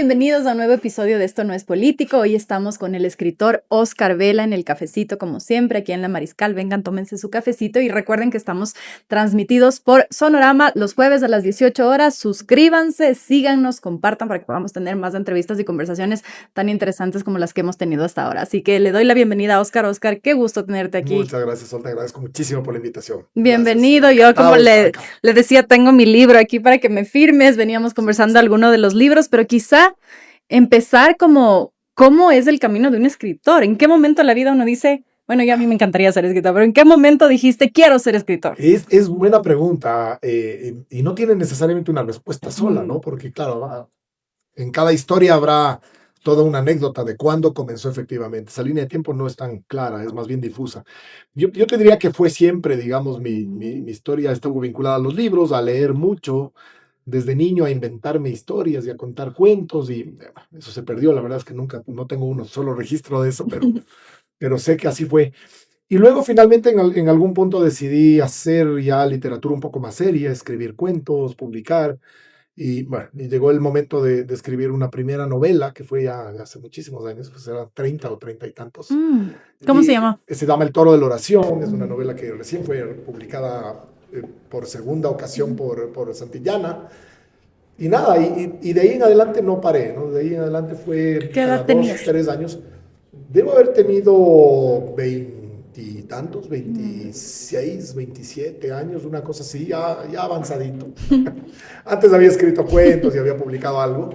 bienvenidos a un nuevo episodio de Esto No es Político. Hoy estamos con el escritor Óscar Vela en el cafecito, como siempre, aquí en La Mariscal. Vengan, tómense su cafecito y recuerden que estamos transmitidos por Sonorama los jueves a las 18 horas. Suscríbanse, síganos, compartan para que podamos tener más entrevistas y conversaciones tan interesantes como las que hemos tenido hasta ahora. Así que le doy la bienvenida a Óscar. Óscar, qué gusto tenerte aquí. Muchas gracias, Sol, te agradezco muchísimo por la invitación. Bienvenido. Gracias. Yo, como le decía, tengo mi libro aquí para que me firmes. Veníamos conversando alguno de los libros, pero quizá empezar como, ¿cómo es el camino de un escritor? ¿En qué momento de la vida uno dice, bueno, ya a mí me encantaría ser escritor, pero ¿en qué momento dijiste, quiero ser escritor? Es buena pregunta y no tiene necesariamente una respuesta sola, ¿no? Porque, claro, en cada historia habrá toda una anécdota de cuándo comenzó efectivamente. Esa línea de tiempo no es tan clara, es más bien difusa. Yo te diría que fue siempre, digamos, mi historia estuvo vinculada a los libros, a leer mucho, desde niño a inventarme historias y a contar cuentos y eso se perdió, la verdad es que nunca, no tengo uno solo registro de eso, pero sé que así fue. Y luego finalmente en algún punto decidí hacer ya literatura un poco más seria, escribir cuentos, publicar. Y bueno, y llegó el momento de escribir una primera novela, que fue ya hace muchísimos años, pues eran 30 o 30 y tantos. ¿Cómo se llama? Se llama El Toro de la Oración, es una novela que recién fue publicada por segunda ocasión por Santillana. Y nada, y de ahí en adelante no paré, ¿no? De ahí en adelante fue ¿Qué edad cada tenías? 2, 3 años. Debo haber tenido 20 y tantos, 26, 27 años, una cosa así, ya avanzadito. Antes había escrito cuentos y había publicado algo.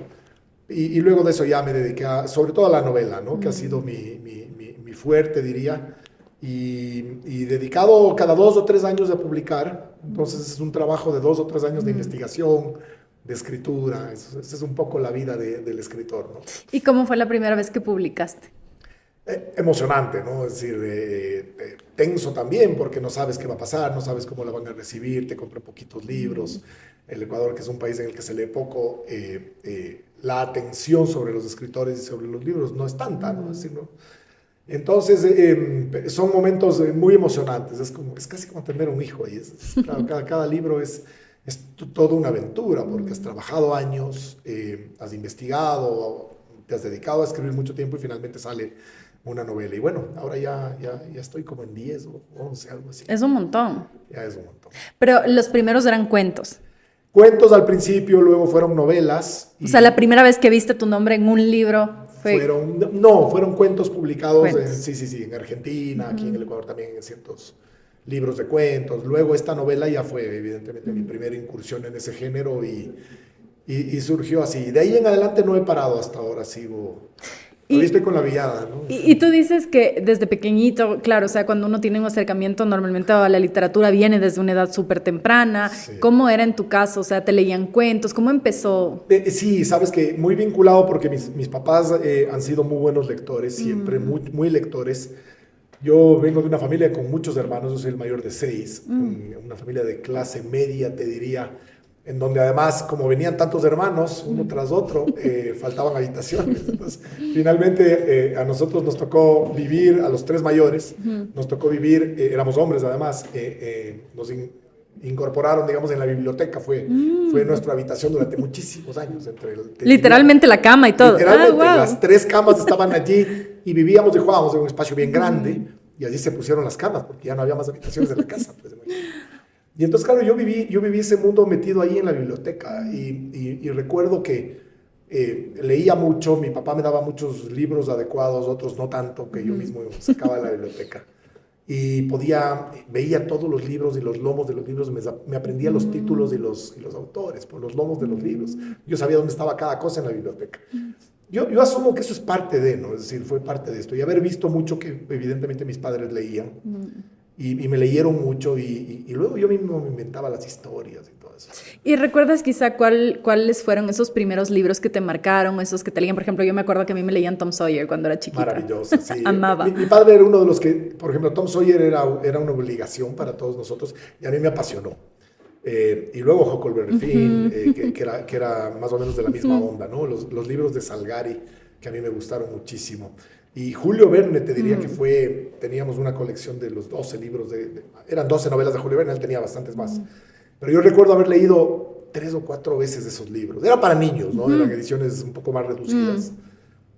Y luego de eso ya me dediqué sobre todo a la novela, ¿no? Que ha sido mi fuerte, diría. Y dedicado cada 2 o 3 años a publicar. Entonces es un trabajo de 2 o 3 años de investigación, de escritura. Esa es un poco la vida del escritor, ¿no? ¿Y cómo fue la primera vez que publicaste? Emocionante, ¿no? Es decir, tenso también porque no sabes qué va a pasar, no sabes cómo la van a recibir, te compran poquitos libros. El Ecuador, que es un país en el que se lee poco, la atención sobre los escritores y sobre los libros no es tanta, ¿no? Es decir, ¿no? Entonces, son momentos muy emocionantes, es casi como tener un hijo. Y claro, cada libro es toda una aventura porque has trabajado años, has investigado, te has dedicado a escribir mucho tiempo y finalmente sale una novela. Y bueno, ahora ya estoy como en 10 o 11, algo así. Es un montón. Ya es un montón. Pero los primeros eran cuentos. Cuentos al principio, luego fueron novelas. O sea, la primera vez que viste tu nombre en un libro fue... fueron cuentos publicados Cuentos. en Argentina, aquí en el Ecuador también en ciertos libros de cuentos. Luego esta novela ya fue evidentemente mi primera incursión en ese género y surgió así. De ahí en adelante no he parado hasta ahora, sigo... Todavía estoy con la viada, ¿no? Y tú dices que desde pequeñito, claro, o sea, cuando uno tiene un acercamiento normalmente a la literatura viene desde una edad súper temprana. Sí. ¿Cómo era en tu caso? O sea, ¿te leían cuentos? ¿Cómo empezó? Sí, sabes que muy vinculado porque mis papás han sido muy buenos lectores, siempre muy, muy lectores. Yo vengo de una familia con muchos hermanos, yo soy el mayor de 6, una familia de clase media, te diría, en donde además, como venían tantos hermanos, uno tras otro, faltaban habitaciones. Entonces, finalmente, a nosotros nos tocó vivir, a los 3 mayores, nos tocó vivir, éramos hombres además, nos incorporaron, digamos, en la biblioteca, fue nuestra habitación durante muchísimos años. Literalmente la cama y todo. Literalmente, wow. Las 3 camas estaban allí y vivíamos y jugábamos en un espacio bien grande, y allí se pusieron las camas, porque ya no había más habitaciones en la casa, pues. Y entonces, claro, yo viví ese mundo metido ahí en la biblioteca y recuerdo que leía mucho, mi papá me daba muchos libros adecuados, otros no tanto, que yo mismo sacaba de la biblioteca. Y veía todos los libros y los lomos de los libros, me aprendía los títulos y los autores por los lomos de los libros. Yo sabía dónde estaba cada cosa en la biblioteca. Yo asumo que eso es parte de, ¿no? Es decir, fue parte de esto. Y haber visto mucho que evidentemente mis padres leían. Y me leyeron mucho y luego yo mismo me inventaba las historias y todo eso. ¿Y recuerdas quizá cuáles fueron esos primeros libros que te marcaron, esos que te leían? Por ejemplo, yo me acuerdo que a mí me leían Tom Sawyer cuando era chiquita. Maravilloso, sí. Amaba. Mi padre era uno de los que, por ejemplo, Tom Sawyer era una obligación para todos nosotros y a mí me apasionó. Y luego Huckleberry Finn, que era más o menos de la misma onda, ¿no? Los libros de Salgari, que a mí me gustaron muchísimo. Y Julio Verne, te diría que teníamos una colección de los 12 libros, eran 12 novelas de Julio Verne, él tenía bastantes más. Pero yo recuerdo haber leído 3 o 4 veces esos libros. Era para niños, ¿no? Eran ediciones un poco más reducidas.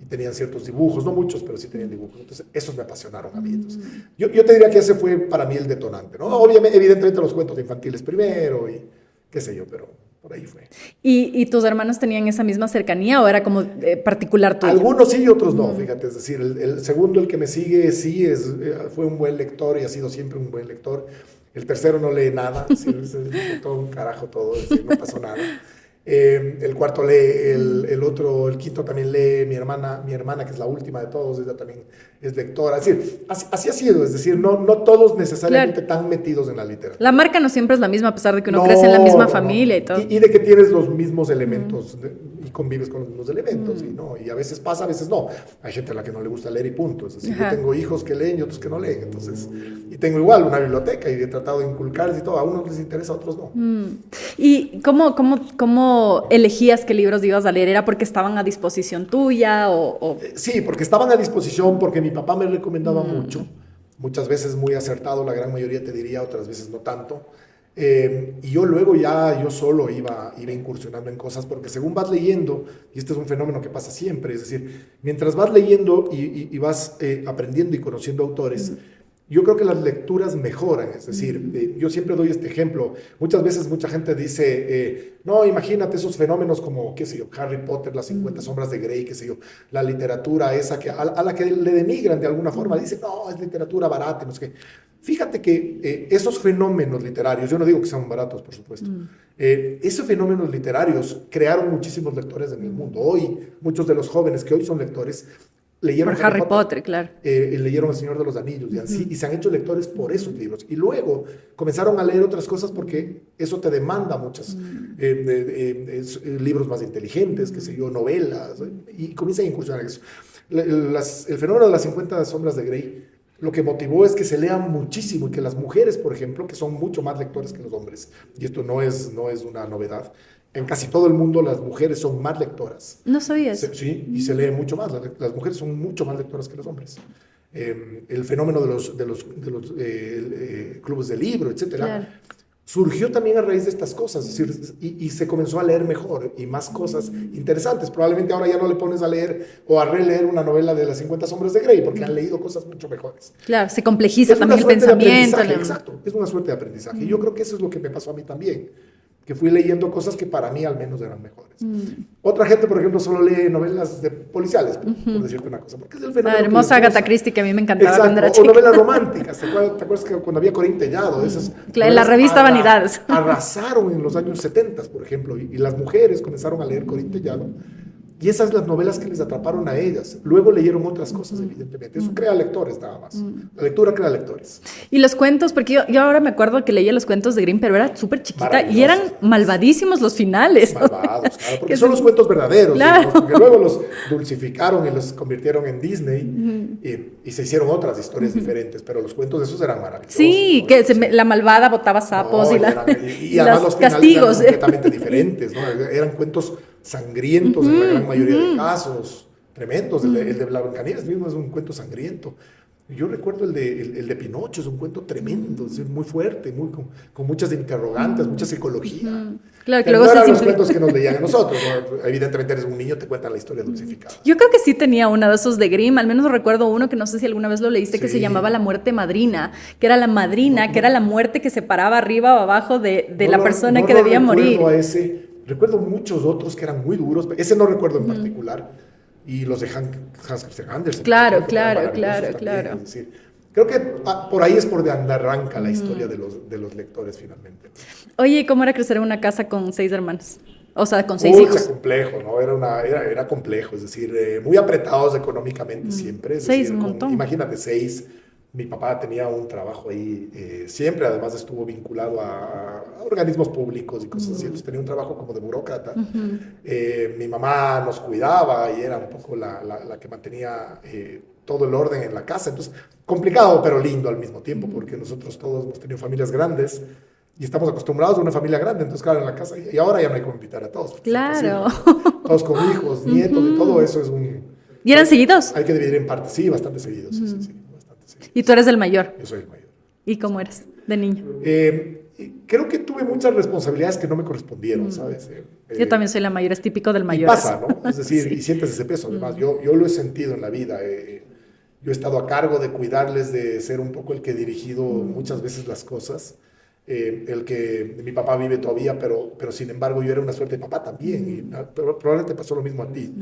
Y tenían ciertos dibujos, no muchos, pero sí tenían dibujos. Entonces, esos me apasionaron a mí. Entonces, yo te diría que ese fue para mí el detonante, ¿no? Obviamente, evidentemente los cuentos infantiles primero y qué sé yo, pero por ahí fue. ¿Y tus hermanos tenían esa misma cercanía o era como particular tuyo? Algunos sí y otros no, fíjate. Es decir, el segundo, el que me sigue, sí fue un buen lector y ha sido siempre un buen lector. El tercero no lee nada, sí, es todo un carajo todo, es decir, no pasó nada. El cuarto lee, el quinto también lee, mi hermana, que es la última de todos, ella también es lectora. Es decir, así ha sido, es decir, no todos necesariamente tan metidos en la literatura. La marca no siempre es la misma, a pesar de que uno crece en la misma familia y todo. Y de que tienes los mismos elementos y convives con los mismos elementos, y a veces pasa, a veces no. Hay gente a la que no le gusta leer y punto. Es decir, yo tengo hijos que leen y otros que no leen, entonces, y tengo igual una biblioteca y he tratado de inculcarles y todo, a unos les interesa, a otros no. ¿Y cómo elegías qué libros ibas a leer? ¿Era porque estaban a disposición tuya o...? Sí, porque estaban a disposición, porque mi papá me recomendaba mucho, muchas veces muy acertado, la gran mayoría te diría, otras veces no tanto. Y yo luego yo solo iba incursionando en cosas, porque según vas leyendo, y este es un fenómeno que pasa siempre, es decir, mientras vas leyendo y vas aprendiendo y conociendo autores, yo creo que las lecturas mejoran, es decir, yo siempre doy este ejemplo. Muchas veces mucha gente dice, no, imagínate esos fenómenos como, qué sé yo, Harry Potter, las 50 sombras de Grey, qué sé yo, la literatura esa a la que le denigran de alguna forma, dicen, no, es literatura barata, no sé qué. Fíjate que esos fenómenos literarios, yo no digo que sean baratos, por supuesto, esos fenómenos literarios crearon muchísimos lectores en el mundo. Hoy, muchos de los jóvenes que hoy son lectores, leyeron por Harry Potter, claro. Leyeron El Señor de los Anillos y se han hecho lectores por esos libros. Y luego comenzaron a leer otras cosas porque eso te demanda muchos libros más inteligentes, qué sé yo, novelas, y comienzan a incursionar en eso. El fenómeno de las 50 sombras de Grey lo que motivó es que se lean muchísimo y que las mujeres, por ejemplo, que son mucho más lectores que los hombres, y esto no es una novedad, en casi todo el mundo las mujeres son más lectoras. No sabías. Sí, y se lee mucho más. Las mujeres son mucho más lectoras que los hombres. El fenómeno de los clubes de libro, etcétera, claro, surgió también a raíz de estas cosas, es decir, y se comenzó a leer mejor y más cosas interesantes. Probablemente ahora ya no le pones a leer o a releer una novela de las 50 sombras de Grey porque han leído cosas mucho mejores. Claro, se complejiza también el pensamiento. Exacto, es una suerte de aprendizaje. Y yo creo que eso es lo que me pasó a mí también, que fui leyendo cosas que para mí al menos eran mejores. Otra gente, por ejemplo, solo lee novelas policiales, por decirte una cosa, porque es el fenómeno. La hermosa Agatha Christie que a mí me encantaba cuando era chica. O novelas románticas, ¿te acuerdas que cuando había Corín Tellado? Esas la revista Vanidades. Arrasaron en los años 70, por ejemplo, y las mujeres comenzaron a leer Corín Tellado. Y esas las novelas que les atraparon a ellas. Luego leyeron otras cosas, evidentemente. Eso crea lectores nada más. La lectura crea lectores. Y los cuentos, porque yo ahora me acuerdo que leía los cuentos de Grimm, pero era súper chiquita y eran malvadísimos los finales. Malvados, claro, porque son los cuentos verdaderos. Claro. Digamos, porque luego los dulcificaron y los convirtieron en Disney y se hicieron otras historias diferentes, pero los cuentos de esos eran maravillosos. Sí, ¿no? Que la malvada botaba sapos y además los castigos eran completamente diferentes, ¿no? Eran cuentos sangrientos en la gran mayoría de casos, tremendos. El de Blancanieves mismo es un cuento sangriento. Yo recuerdo el de Pinocho, es un cuento tremendo, es muy fuerte, con muchas interrogantes, mucha psicología. Claro, que luego no eran los cuentos que nos leían a nosotros, ¿no? Evidentemente eres un niño, te cuentan la historia dulcificada. Yo creo que sí tenía uno de esos de Grimm, al menos recuerdo uno que no sé si alguna vez lo leíste, que se llamaba La muerte madrina, que era la madrina, que era la muerte que se paraba arriba o abajo de la persona que debía morir. Recuerdo muchos otros que eran muy duros, ese no recuerdo en particular, y los de Hans Christian Andersen. Claro. Es decir, creo que por ahí es por donde arranca la historia de los lectores finalmente. Oye, ¿cómo era crecer en una casa con 6 hermanos? O sea, con 6 hijos. Era complejo, ¿no? Era complejo, es decir, muy apretados económicamente siempre. Es 6, decir, un montón. Imagínate, 6. Mi papá tenía un trabajo ahí, siempre además estuvo vinculado a organismos públicos y cosas así, entonces tenía un trabajo como de burócrata. Mi mamá nos cuidaba y era un poco la que mantenía todo el orden en la casa, entonces complicado pero lindo al mismo tiempo, porque nosotros todos hemos tenido familias grandes y estamos acostumbrados a una familia grande, entonces claro, en la casa, y ahora ya no hay como invitar a todos. Claro. Todos con hijos, nietos, y todo eso es un... ¿Y eran seguidos? Hay que dividir en partes, sí, bastante seguidos, sí. ¿Y tú eres el mayor? Yo soy el mayor. ¿Y cómo eres de niño? creo que tuve muchas responsabilidades que no me correspondieron, ¿sabes? Yo también soy la mayor, es típico del Y mayor. pasa, ¿no? Es decir, Sí. y sientes ese peso. Además, yo lo he sentido en la vida. Yo he estado a cargo de cuidarles, de ser un poco el que he dirigido muchas veces las cosas. El que mi papá vive todavía, pero sin embargo yo era una suerte de papá también. Pero probablemente pasó lo mismo a ti.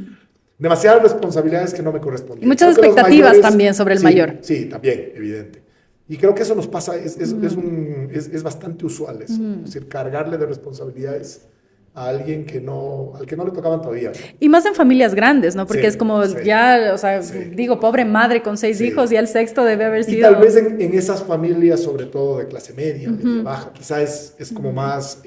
Demasiadas responsabilidades que no me correspondían. Y muchas Creo que los expectativas mayores, también sobre el sí, mayor. Sí, también, evidente. Y creo que eso nos pasa, es bastante usual eso. Es decir, cargarle de responsabilidades a alguien al que no le tocaban todavía, ¿no? Y más en familias grandes, ¿no? Porque Sí, es como sí, ya, o sea, sí. digo, pobre madre con 6 Sí. hijos y el sexto debe haber Y sido... tal vez en esas familias, sobre todo de clase media, media baja, quizá es como más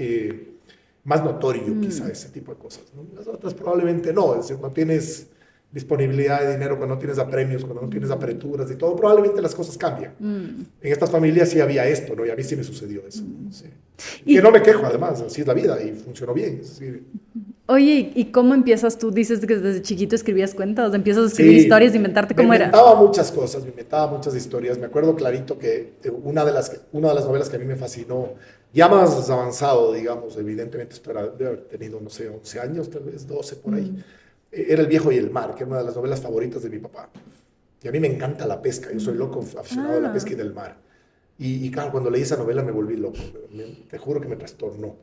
notorio, quizá ese tipo de cosas, ¿no? Las otras probablemente no, es decir, no tienes disponibilidad de dinero, cuando no tienes apremios, cuando no tienes aperturas y todo, probablemente las cosas cambian. En estas familias sí había esto, ¿no? Y a mí sí me sucedió eso, ¿no? Sí. Y que no me quejo, además, así es la vida y funcionó bien, es decir... Oye, ¿y cómo empiezas tú? Dices que desde chiquito escribías cuentos, empiezas a escribir historias, inventarte cómo era. Me inventaba muchas cosas, me inventaba muchas historias. Me acuerdo clarito que una de las novelas que a mí me fascinó, ya más avanzado, digamos, evidentemente, esto de haber tenido, no sé, 11 años, tal vez 12 por ahí, era El viejo y el mar, que era una de las novelas favoritas de mi papá. Y a mí me encanta la pesca, yo soy loco aficionado a la pesca y del mar. Y claro, cuando leí esa novela me volví loco, te juro que me trastornó.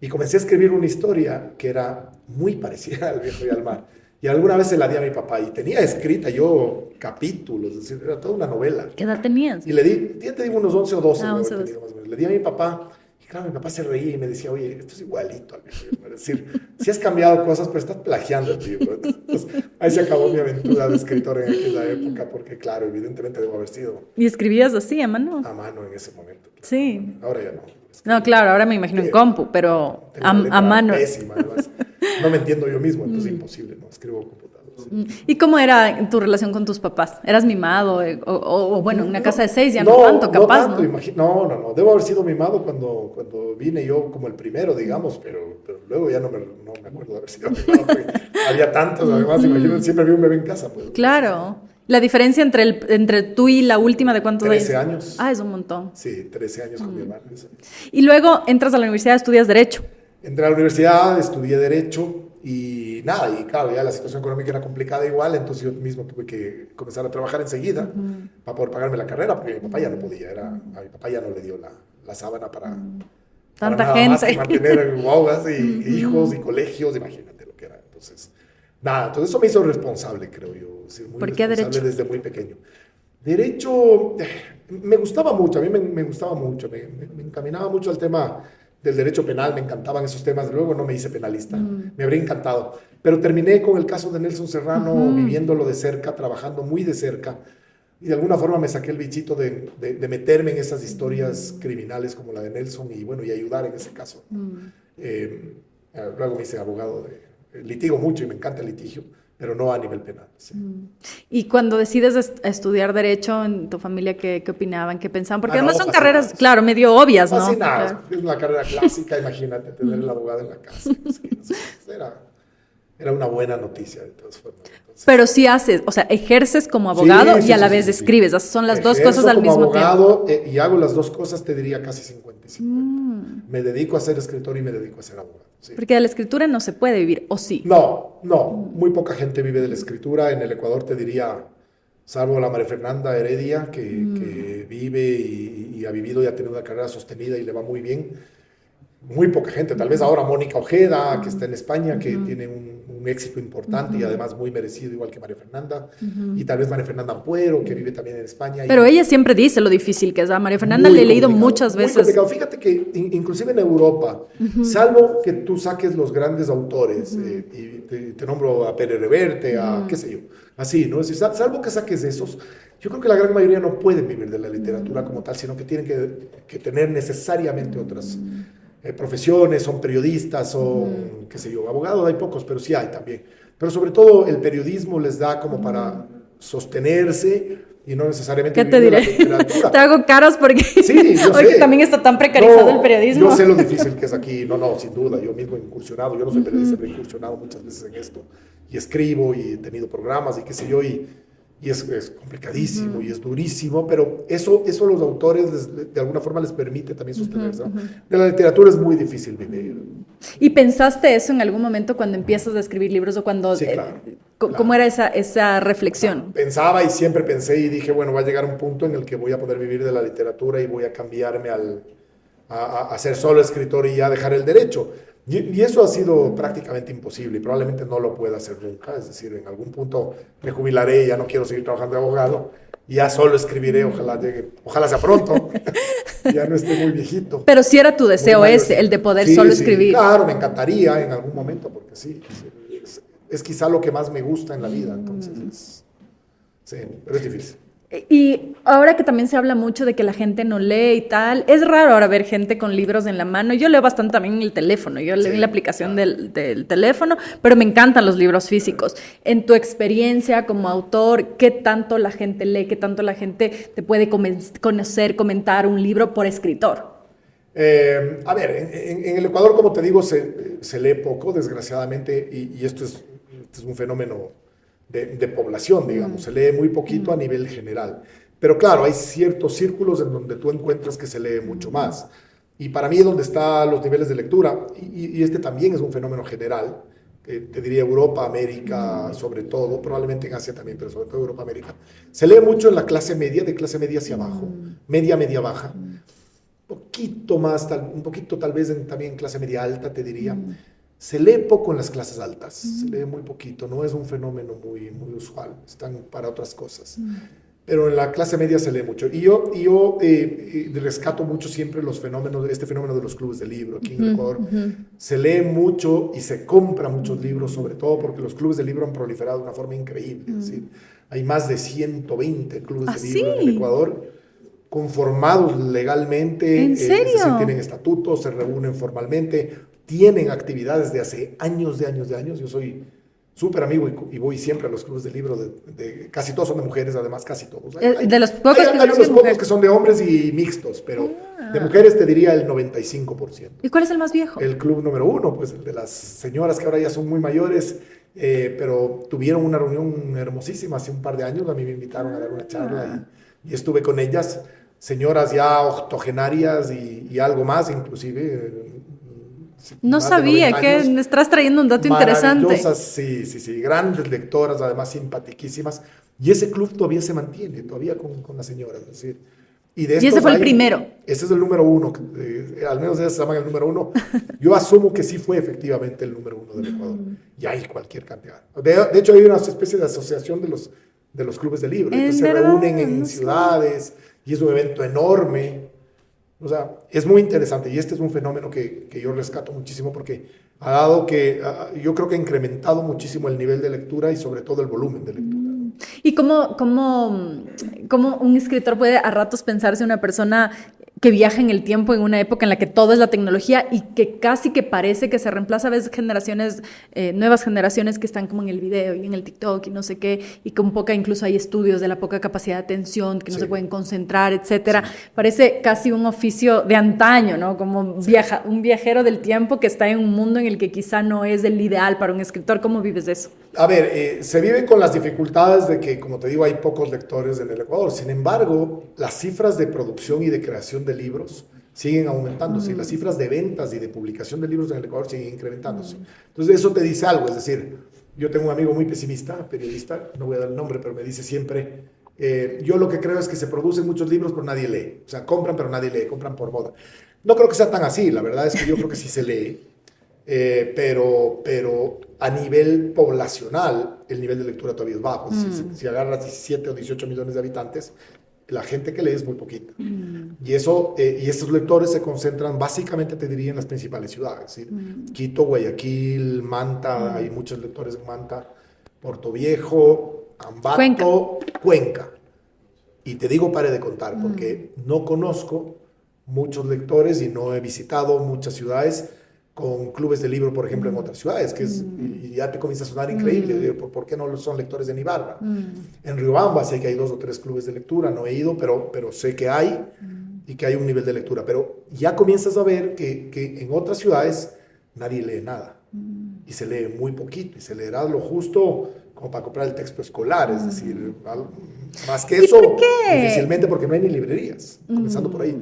Y comencé a escribir una historia que era muy parecida al viejo y al mar. Y alguna vez se la di a mi papá y tenía escrita yo capítulos, es decir, era toda una novela. ¿Qué edad tenías? Y le di, ya te digo, unos 11 o 12. 11 o 12. Más o menos. Le di a mi papá y claro, mi papá se reía y me decía, oye, esto es igualito al viejo y al mar. Es decir, sí has cambiado cosas, pero estás plagiando el libro. Entonces, ahí se acabó mi aventura de escritor en aquella época, porque claro, evidentemente debo haber sido ¿Y escribías así, a mano? a mano en ese momento. Claro. Sí. Ahora ya no. No, claro, ahora me imagino en compu, pero a mano. Pésima, además. No me entiendo yo mismo, entonces es imposible, ¿no? Escribo computador. Sí. ¿Y cómo era tu relación con tus papás? ¿Eras mimado? O bueno, en una casa de 6 ya no tanto, capaz, ¿no? No. Debo haber sido mimado cuando vine yo como el primero, digamos, pero luego ya no me acuerdo de haber sido mimado, porque había tantos, además, imagínate, siempre había un bebé en casa. Pues. Claro. La diferencia entre tú y la última, ¿de cuántos años? 13 años. Ah, es un montón. Sí, 13 años con mi hermano. Y luego entras a la universidad, estudias Derecho. Entré a la universidad, estudié Derecho y nada, y claro, ya la situación económica era complicada igual, entonces yo mismo tuve que comenzar a trabajar enseguida para poder pagarme la carrera, porque mi papá ya no podía, a mi papá ya no le dio la sábana para Tanta nada gente. más que mantener guaguas y hijos y colegios, imagínate lo que era. Entonces, nada, entonces eso me hizo responsable, creo yo. Muy ¿Por qué responsable Derecho? desde muy pequeño. Derecho, me gustaba mucho, a mí me gustaba mucho, me encaminaba mucho al tema del derecho penal, me encantaban esos temas, luego no me hice penalista, me habría encantado, pero terminé con el caso de Nelson Serrano, viviéndolo de cerca, trabajando muy de cerca, y de alguna forma me saqué el bichito de meterme en esas historias criminales como la de Nelson y bueno, y ayudar en ese caso. Luego me hice abogado, litigo mucho y me encanta el litigio, pero no a nivel penal. Sí. Y cuando decides estudiar Derecho, en tu familia, ¿qué opinaban? ¿Qué pensaban? Porque además son fascinados. carreras, claro, medio obvias, ¿no? Fascinados. Claro. Es una carrera clásica, imagínate, tener el abogado en la casa. Era una buena noticia, de todas formas. Entonces, Pero sí haces, o sea, ejerces como abogado y a la vez escribes. Son las dos cosas al mismo tiempo. abogado y hago las dos cosas, te diría casi 50 y 50. Me dedico a ser escritor y me dedico a ser abogado. Sí. Porque de la escritura no se puede vivir, ¿o sí? No, muy poca gente vive de la escritura. En el Ecuador te diría, salvo la María Fernanda Heredia, que vive y ha vivido y ha tenido una carrera sostenida y le va muy bien. Muy poca gente, tal vez ahora Mónica Ojeda, que está en España, que tiene un éxito importante y además muy merecido, igual que María Fernanda, y tal vez María Fernanda Ampuero, que vive también en España. Pero ella siempre dice lo difícil que es. A María Fernanda le he leído muchas veces. Muy complicado. Fíjate que inclusive en Europa, salvo que tú saques los grandes autores, y te nombro a Pérez Reverte, a qué sé yo, así, ¿no? Es decir, salvo que saques esos, yo creo que la gran mayoría no pueden vivir de la literatura como tal, sino que tienen que tener necesariamente otras profesiones, son periodistas, son, qué sé yo, abogados, hay pocos, pero sí hay también. Pero sobre todo el periodismo les da como para sostenerse y no necesariamente ¿Qué te vivir diré? de la literatura. Te hago caras porque Sí, yo hoy sé. también está tan precarizado el periodismo. Yo sé lo difícil que es aquí, no, sin duda, yo mismo he incursionado, yo no soy periodista, pero he incursionado muchas veces en esto, y escribo, y he tenido programas, y qué sé yo, y y es complicadísimo y es durísimo, pero eso los autores de alguna forma les permite también sostenerse, ¿no? De la literatura es muy difícil vivir. ¿Y pensaste eso en algún momento cuando empiezas a escribir libros o cuando... Sí, claro. ¿Cómo Claro. era esa reflexión? Pensaba y siempre pensé y dije, bueno, va a llegar un punto en el que voy a poder vivir de la literatura y voy a cambiarme a ser solo escritor y ya dejar el derecho. Y eso ha sido prácticamente imposible y probablemente no lo pueda hacer nunca. Es decir, en algún punto me jubilaré y ya no quiero seguir trabajando de abogado y ya solo escribiré, ojalá sea pronto, ya no esté muy viejito. Pero sí era tu Muy deseo mayor. ese, el de poder Sí, solo sí, escribir. claro, me encantaría en algún momento porque sí, es quizá lo que más me gusta en la vida, entonces sí, pero es difícil. Y ahora que también se habla mucho de que la gente no lee y tal, es raro ahora ver gente con libros en la mano. Yo leo bastante también en el teléfono, yo leo en la aplicación del teléfono, pero me encantan los libros físicos. En tu experiencia como autor, ¿qué tanto la gente lee? ¿Qué tanto la gente te puede conocer, comentar un libro por escritor? A ver, en el Ecuador, como te digo, se lee poco, desgraciadamente, y esto es un fenómeno de población, digamos, se lee muy poquito a nivel general. Pero claro, hay ciertos círculos en donde tú encuentras que se lee mucho más. Y para mí es donde están los niveles de lectura, y este también es un fenómeno general, te diría Europa, América, sobre todo, probablemente en Asia también, pero sobre todo Europa, América. Se lee mucho en la clase media, de clase media hacia abajo, media baja, poquito más, un poquito tal vez también en clase media alta, te diría. Se lee poco en las clases altas, se lee muy poquito, no es un fenómeno muy usual, están para otras cosas. Pero en la clase media se lee mucho. Y yo rescato mucho siempre este fenómeno de los clubes de libro. Aquí en el Ecuador se lee mucho y se compra muchos libros, sobre todo porque los clubes de libro han proliferado de una forma increíble. Es decir, hay más de 120 clubes de libro en el Ecuador, conformados legalmente, ¿En es decir, serio? tienen estatutos, se reúnen formalmente, tienen actividades de hace años. Yo soy súper amigo y voy siempre a los clubes de libro, casi todos son de mujeres, además, casi todos. De los pocos que Hay son unos de pocos mujer. que son de hombres y mixtos, pero de mujeres te diría el 95%. ¿Y cuál es el más viejo? El club número uno, pues el de las señoras que ahora ya son muy mayores, pero tuvieron una reunión hermosísima hace un par de años. A mí me invitaron a dar una charla y estuve con ellas, señoras ya octogenarias y algo más, inclusive. No Más de sabía 90 que años, me estás trayendo un dato interesante. maravillosas, sí, grandes lectoras, además simpatiquísimas, y ese club todavía se mantiene, todavía con las señoras, es decir, y de Y ese estos fue el primero. ese es el número uno, al menos ellos se llaman el número uno. Yo asumo que sí fue efectivamente el número uno del Ecuador, y hay cualquier cantidad. De hecho, hay una especie de asociación de los clubes de libro, entonces se reúnen en ciudades, y es un evento enorme. O sea, es muy interesante y este es un fenómeno que yo rescato muchísimo porque ha dado yo creo que ha incrementado muchísimo el nivel de lectura y sobre todo el volumen de lectura. ¿Y cómo un escritor puede a ratos pensarse una persona que viaja en el tiempo en una época en la que todo es la tecnología y que casi que parece que se reemplaza a veces nuevas generaciones que están como en el video y en el TikTok y no sé qué, y con poca, incluso hay estudios de la poca capacidad de atención, que no se pueden concentrar, etcétera? Parece casi un oficio de antaño, ¿no? Como un viajero del tiempo que está en un mundo en el que quizá no es el ideal para un escritor. ¿Cómo vives de eso? A ver, se vive con las dificultades de que, como te digo, hay pocos lectores en el Ecuador. Sin embargo, las cifras de producción y de creación de libros siguen aumentándose y las cifras de ventas y de publicación de libros en el Ecuador siguen incrementándose. Entonces, eso te dice algo. Es decir, yo tengo un amigo muy pesimista, periodista, no voy a dar el nombre, pero me dice siempre, yo lo que creo es que se producen muchos libros, pero nadie lee. O sea, compran, pero nadie lee, compran por moda. No creo que sea tan así. La verdad es que yo creo que sí se lee. Pero a nivel poblacional el nivel de lectura todavía es bajo. Si agarras 17 o 18 millones de habitantes, la gente que lee es muy poquita. Y estos lectores se concentran básicamente, te diría, en las principales ciudades. ¿Sí? Quito, Guayaquil, Manta, hay muchos lectores en Manta, Puerto Viejo, Ambato, Cuenca. Y te digo, pare de contar, porque no conozco muchos lectores y no he visitado muchas ciudades con clubes de libro, por ejemplo, en otras ciudades, y ya te comienza a sonar increíble. ¿Por qué no son lectores en Ibarra? En Riobamba sé que hay 2 o 3 clubes de lectura, no he ido, pero sé que hay y que hay un nivel de lectura. Pero ya comienzas a ver que en otras ciudades nadie lee nada y se lee muy poquito y se leerá lo justo como para comprar el texto escolar, es decir, más que eso, difícilmente, porque no hay ni librerías, comenzando por ahí.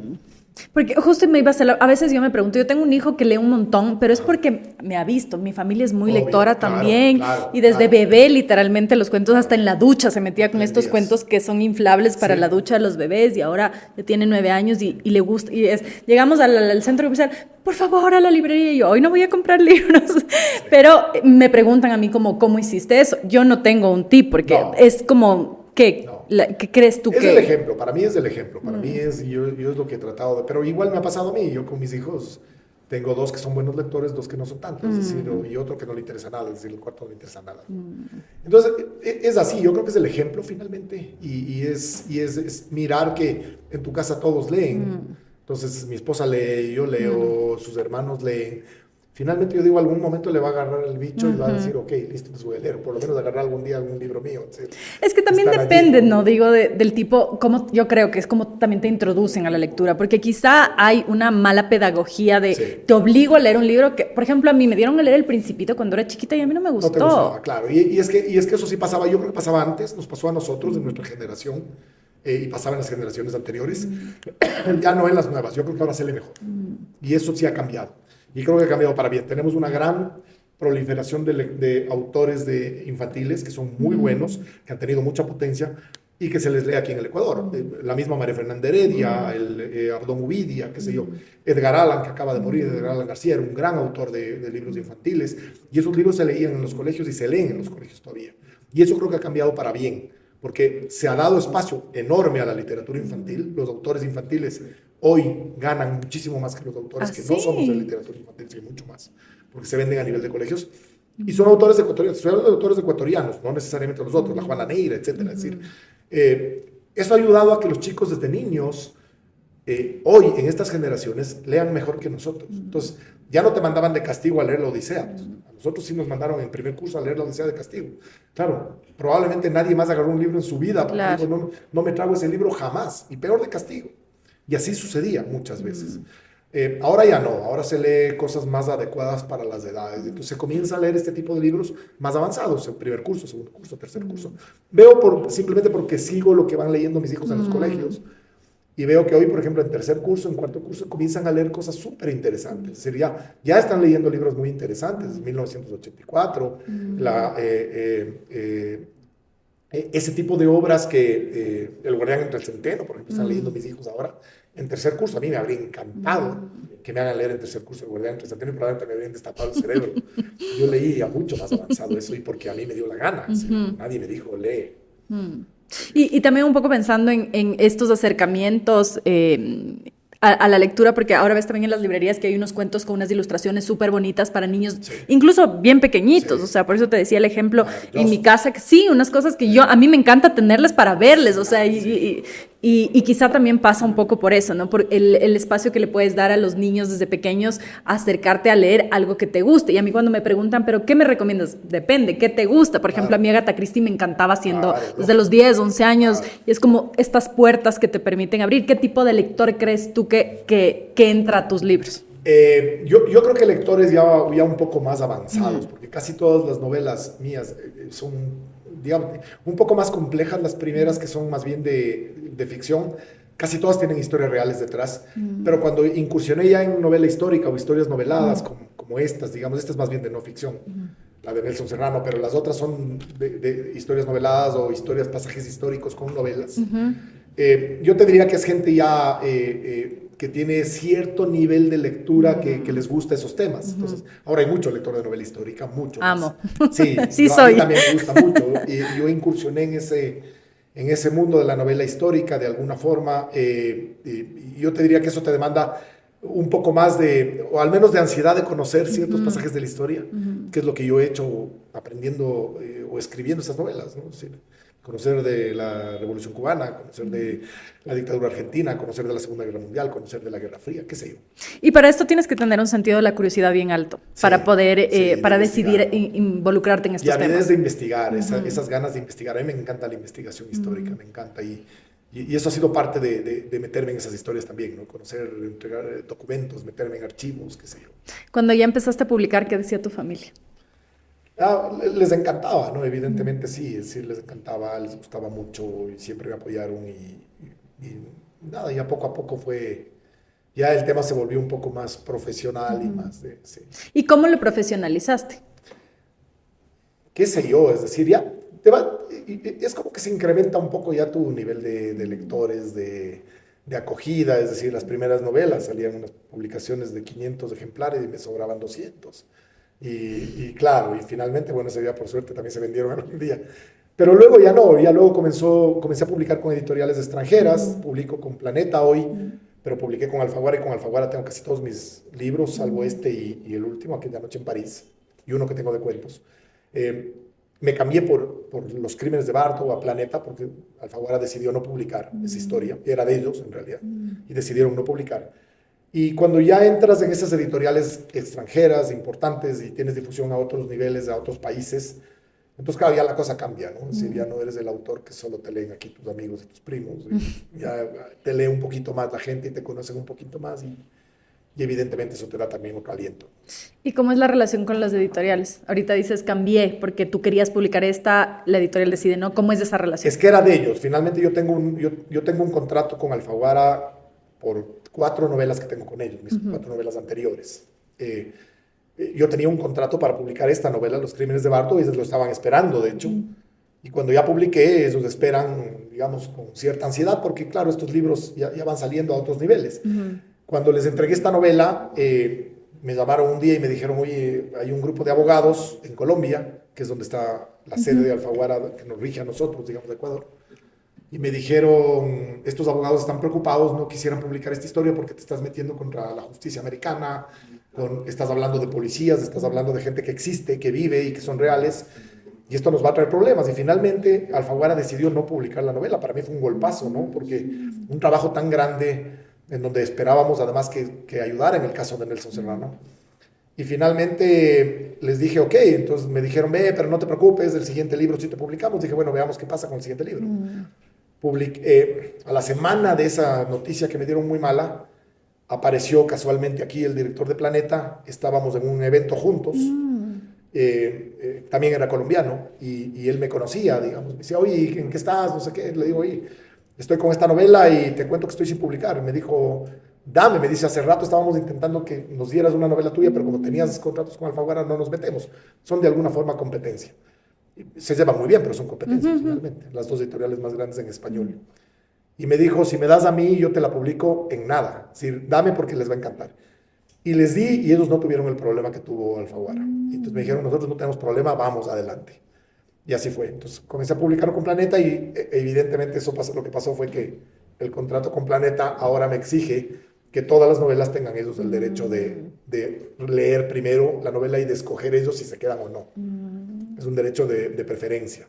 Porque justo me iba a hacer, a veces yo me pregunto, yo tengo un hijo que lee un montón, pero es porque me ha visto, mi familia es muy Obvio, lectora claro, también, claro, y desde claro. bebé literalmente los cuentos hasta en la ducha se metía con estos Aprendías. cuentos que son inflables para Sí. la ducha de los bebés, y ahora ya tiene 9 años y le gusta, llegamos al centro comercial, por favor a la librería, y yo hoy no voy a comprar libros, pero me preguntan a mí como, ¿cómo hiciste eso? Yo no tengo un tip, porque No. es como, ¿qué, No. ¿qué crees tú Es que? el ejemplo, para mí es el ejemplo, para mí es, yo es lo que he tratado de, pero igual me ha pasado a mí, yo con mis hijos tengo 2 que son buenos lectores, 2 que no son tanto, es decir, y otro que no le interesa nada, es decir, el cuarto no le interesa nada. Entonces, es así, yo creo que es el ejemplo finalmente, es mirar que en tu casa todos leen, entonces mi esposa lee, yo leo, sus hermanos leen. Finalmente yo digo, algún momento le va a agarrar el bicho y va a decir, ok, listo, pues voy a leer, por lo menos agarrar algún día algún libro mío. Es que también Están depende, allí, ¿no? Digo, del tipo, como yo creo que es como también te introducen a la lectura, porque quizá hay una mala pedagogía de Sí. te obligo a leer un libro que, por ejemplo, a mí me dieron a leer El Principito cuando era chiquita y a mí no me No te gustó. gustaba, claro. Y es que eso sí pasaba, yo creo que pasaba antes, nos pasó a nosotros, en nuestra generación, y pasaba en las generaciones anteriores, ya no en las nuevas, yo creo que ahora se lee mejor. Y eso sí ha cambiado. Y creo que ha cambiado para bien. Tenemos una gran proliferación de autores infantiles que son muy buenos, que han tenido mucha potencia y que se les lee aquí en el Ecuador. La misma María Fernanda Heredia, Abdón Uvidia, qué sé yo, Edgar Allan, que acaba de morir, Edgar Allan García, era un gran autor de libros infantiles, y esos libros se leían en los colegios y se leen en los colegios todavía. Y eso creo que ha cambiado para bien, porque se ha dado espacio enorme a la literatura infantil. Los autores infantiles hoy ganan muchísimo más que los autores que no somos de literatura infantil, sí, mucho más, porque se venden a nivel de colegios. Y son autores ecuatorianos, son autores ecuatorianos, no necesariamente los otros, la Juana Neira, etcétera. Es decir, eso ha ayudado a que los chicos desde niños, hoy en estas generaciones, lean mejor que nosotros. Entonces, ya no te mandaban de castigo a leer la Odisea. Pues, a nosotros sí nos mandaron en primer curso a leer la Odisea de castigo. Claro, probablemente nadie más agarró un libro en su vida, porque Claro. digo, no me trago ese libro jamás, y peor de castigo. Y así sucedía muchas veces. Ahora ya no, ahora se lee cosas más adecuadas para las edades. Entonces se comienza a leer este tipo de libros más avanzados, en primer curso, segundo curso, tercer curso. Veo simplemente porque sigo lo que van leyendo mis hijos en los colegios, y veo que hoy, por ejemplo, en tercer curso, en cuarto curso, comienzan a leer cosas súper interesantes. Es decir, ya están leyendo libros muy interesantes, 1984, ese tipo de obras que El Guardián entre el Centeno, por ejemplo, están leyendo mis hijos ahora en tercer curso. A mí me habría encantado que me hagan leer en tercer curso El Guardián entre el Centeno, y probablemente me habrían destapado el cerebro. Yo leía mucho más avanzado eso, y porque a mí me dio la gana. Nadie me dijo, lee. Y también un poco pensando en estos acercamientos a la lectura, porque ahora ves también en las librerías que hay unos cuentos con unas ilustraciones súper bonitas para niños, Sí. incluso bien pequeñitos. Sí. O sea, por eso te decía el ejemplo Maravilloso. en mi casa, que sí, unas cosas que a mí me encanta tenerles para verles, o sea, y quizá también pasa un poco por eso, ¿no? Por el espacio que le puedes dar a los niños desde pequeños, acercarte a leer algo que te guste. Y a mí cuando me preguntan, ¿pero qué me recomiendas? Depende, ¿qué te gusta? Por ejemplo, a mí Agatha Christie me encantaba haciendo desde los 10, 11 años, y es como estas puertas que te permiten abrir. ¿Qué tipo de lector crees tú que entra a tus libros? Yo creo que lectores ya un poco más avanzados, porque casi todas las novelas mías son, digamos, un poco más complejas. Las primeras, que son más bien de ficción, casi todas tienen historias reales detrás. Pero cuando incursioné ya en novela histórica o historias noveladas, como estas, digamos, esta es más bien de no ficción, la de Nelson Serrano, pero las otras son de historias noveladas o pasajes históricos con novelas. Yo te diría que es gente ya que tiene cierto nivel de lectura, que les gusta esos temas. Entonces, ahora hay mucho lector de novela histórica, mucho Amo. más. Sí, Sí a soy. mí también me gusta mucho. Y yo incursioné en ese mundo de la novela histórica de alguna forma. Y yo te diría que eso te demanda un poco más o al menos de ansiedad de conocer ciertos pasajes de la historia, que es lo que yo he hecho aprendiendo o escribiendo esas novelas, ¿no? Sí, conocer de la Revolución Cubana, conocer de la dictadura argentina, conocer de la Segunda Guerra Mundial, conocer de la Guerra Fría, qué sé yo. Y para esto tienes que tener un sentido de la curiosidad bien alto, Sí, para poder, sí, para de decidir investigar, ¿no? involucrarte en Y estos a mí temas. desde investigar, esas ganas de investigar. A mí me encanta la investigación histórica, me encanta. Y eso ha sido parte de meterme en esas historias también, ¿no? Conocer, entregar documentos, meterme en archivos, qué sé yo. Cuando ya empezaste a publicar, ¿qué decía tu familia? Les encantaba, ¿no? Evidentemente sí, sí les encantaba, les gustaba mucho y siempre me apoyaron y nada, ya poco a poco ya el tema se volvió un poco más profesional y más sí. ¿Y cómo lo profesionalizaste? Qué sé yo, es decir, ya es como que se incrementa un poco ya tu nivel de lectores, de acogida, es decir, las primeras novelas salían unas publicaciones de 500 ejemplares y me sobraban 200. Y claro, y finalmente, bueno, ese día por suerte también se vendieron algún día. Pero luego ya no, ya luego comencé a publicar con editoriales extranjeras, publico con Planeta hoy, pero publiqué con Alfaguara y con Alfaguara tengo casi todos mis libros, salvo este y el último, Aquella noche en París, y uno que tengo de cuentos. Eh, Me cambié por Los crímenes de Bardo a Planeta porque Alfaguara decidió no publicar esa historia, era de ellos en realidad, y decidieron no publicar. Y cuando ya entras en esas editoriales extranjeras importantes y tienes difusión a otros niveles, a otros países, entonces cada día la cosa cambia, ¿no? Es decir, ya no eres el autor que solo te leen aquí tus amigos y tus primos, y ya te lee un poquito más la gente y te conocen un poquito más y evidentemente eso te da también otro aliento. ¿Y cómo es la relación con las editoriales? Ahorita dices cambié porque tú querías publicar esta, la editorial decide no. ¿Cómo es esa relación? Es que era de ellos. Finalmente yo tengo un contrato con Alfaguara por 4 novelas que tengo con ellos, mis 4 novelas anteriores. Yo tenía un contrato para publicar esta novela, Los crímenes de Bardo, y ellos lo estaban esperando, de hecho. Y cuando ya publiqué, ellos esperan, digamos, con cierta ansiedad, porque claro, estos libros ya van saliendo a otros niveles. Cuando les entregué esta novela, me llamaron un día y me dijeron, oye, hay un grupo de abogados en Colombia, que es donde está la sede de Alfaguara, que nos rige a nosotros, digamos, de Ecuador. Y me dijeron, estos abogados están preocupados, no quisieran publicar esta historia porque te estás metiendo contra la justicia americana, estás hablando de policías, estás hablando de gente que existe, que vive y que son reales, y esto nos va a traer problemas. Y finalmente Alfaguara decidió no publicar la novela. Para mí fue un golpazo, ¿no? Porque un trabajo tan grande en donde esperábamos además que ayudara en el caso de Nelson Serrano. Y finalmente les dije, ok, entonces me dijeron, pero no te preocupes, el siguiente libro sí te publicamos. Dije, bueno, veamos qué pasa con el siguiente libro. A la semana de esa noticia que me dieron muy mala, apareció casualmente aquí el director de Planeta, estábamos en un evento juntos, también era colombiano, y él me conocía, digamos, me decía, oye, ¿en qué estás? No sé qué, le digo, oye, estoy con esta novela y te cuento que estoy sin publicar. Me dijo, me dice, hace rato estábamos intentando que nos dieras una novela tuya, pero como tenías contratos con Alfaguara no nos metemos, son de alguna forma competencia. Se llevan muy bien, pero son competencias finalmente, las 2 editoriales más grandes en español. Y me dijo, si me das a mí, yo te la publico en nada, es decir, dame porque les va a encantar. Y les di y ellos no tuvieron el problema que tuvo Alfaguara. Y entonces me dijeron, nosotros no tenemos problema, vamos adelante. Y así fue. Entonces comencé a publicarlo con Planeta y evidentemente lo que pasó fue que el contrato con Planeta ahora me exige que todas las novelas tengan ellos el derecho de leer primero la novela y de escoger ellos si se quedan o no. Es un derecho de preferencia.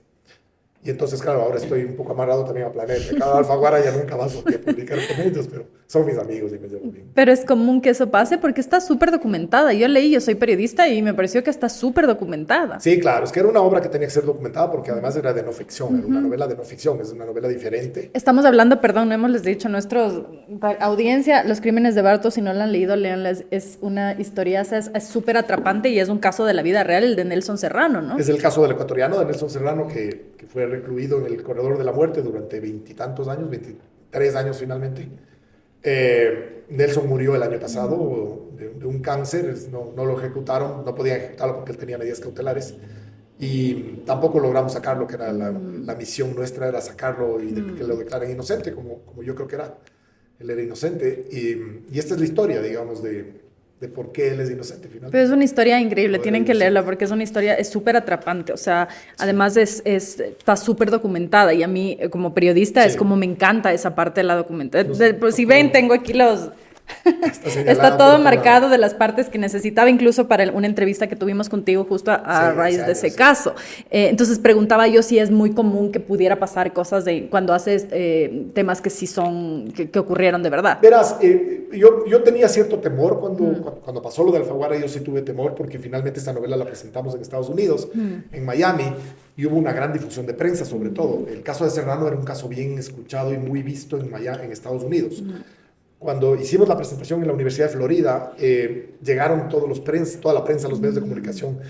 Y entonces, claro, ahora estoy un poco amarrado también a Planeta. Cada Alfaguara ya nunca más voy a publicar con ellos, pero son mis amigos y me llevo bien. Pero es común que eso pase porque está súper documentada. Yo soy periodista y me pareció que está súper documentada. Sí, claro, es que era una obra que tenía que ser documentada porque además era de no ficción, era una novela de no ficción, es una novela diferente. Estamos hablando, perdón, no hemos les dicho a nuestra audiencia, Los crímenes de Bardo, si no la han leído, léanla, es una historia, es súper atrapante y es un caso de la vida real, el de Nelson Serrano, ¿no? Es el caso del ecuatoriano de Nelson Serrano que fue recluido en el corredor de la muerte durante 20 y tantos años, 23 años finalmente. Nelson murió el año pasado de un cáncer, no lo ejecutaron, no podían ejecutarlo porque él tenía medidas cautelares y tampoco logramos sacarlo, que era la misión nuestra, era sacarlo y que lo declaren inocente, como yo creo que era. Él era inocente y esta es la historia, digamos, de por qué él es inocente finalmente. Pero es una historia increíble, tienen que leerla porque es una historia, es súper atrapante, o sea, además está súper documentada y a mí como periodista es como me encanta esa parte de la documentación. Pues, si ven, tengo aquí Está todo marcado de las partes que necesitaba, incluso para una entrevista que tuvimos contigo justo a raíz de ese caso. Entonces preguntaba yo si es muy común que pudiera pasar cosas cuando haces temas que sí que ocurrieron de verdad. Verás, yo tenía cierto temor cuando pasó lo de Alfaguara, yo sí tuve temor porque finalmente esta novela la presentamos en Estados Unidos, en Miami, y hubo una gran difusión de prensa sobre todo. El caso de Serrano era un caso bien escuchado y muy visto en Estados Unidos. Cuando hicimos la presentación en la Universidad de Florida, llegaron toda la prensa, los medios de comunicación,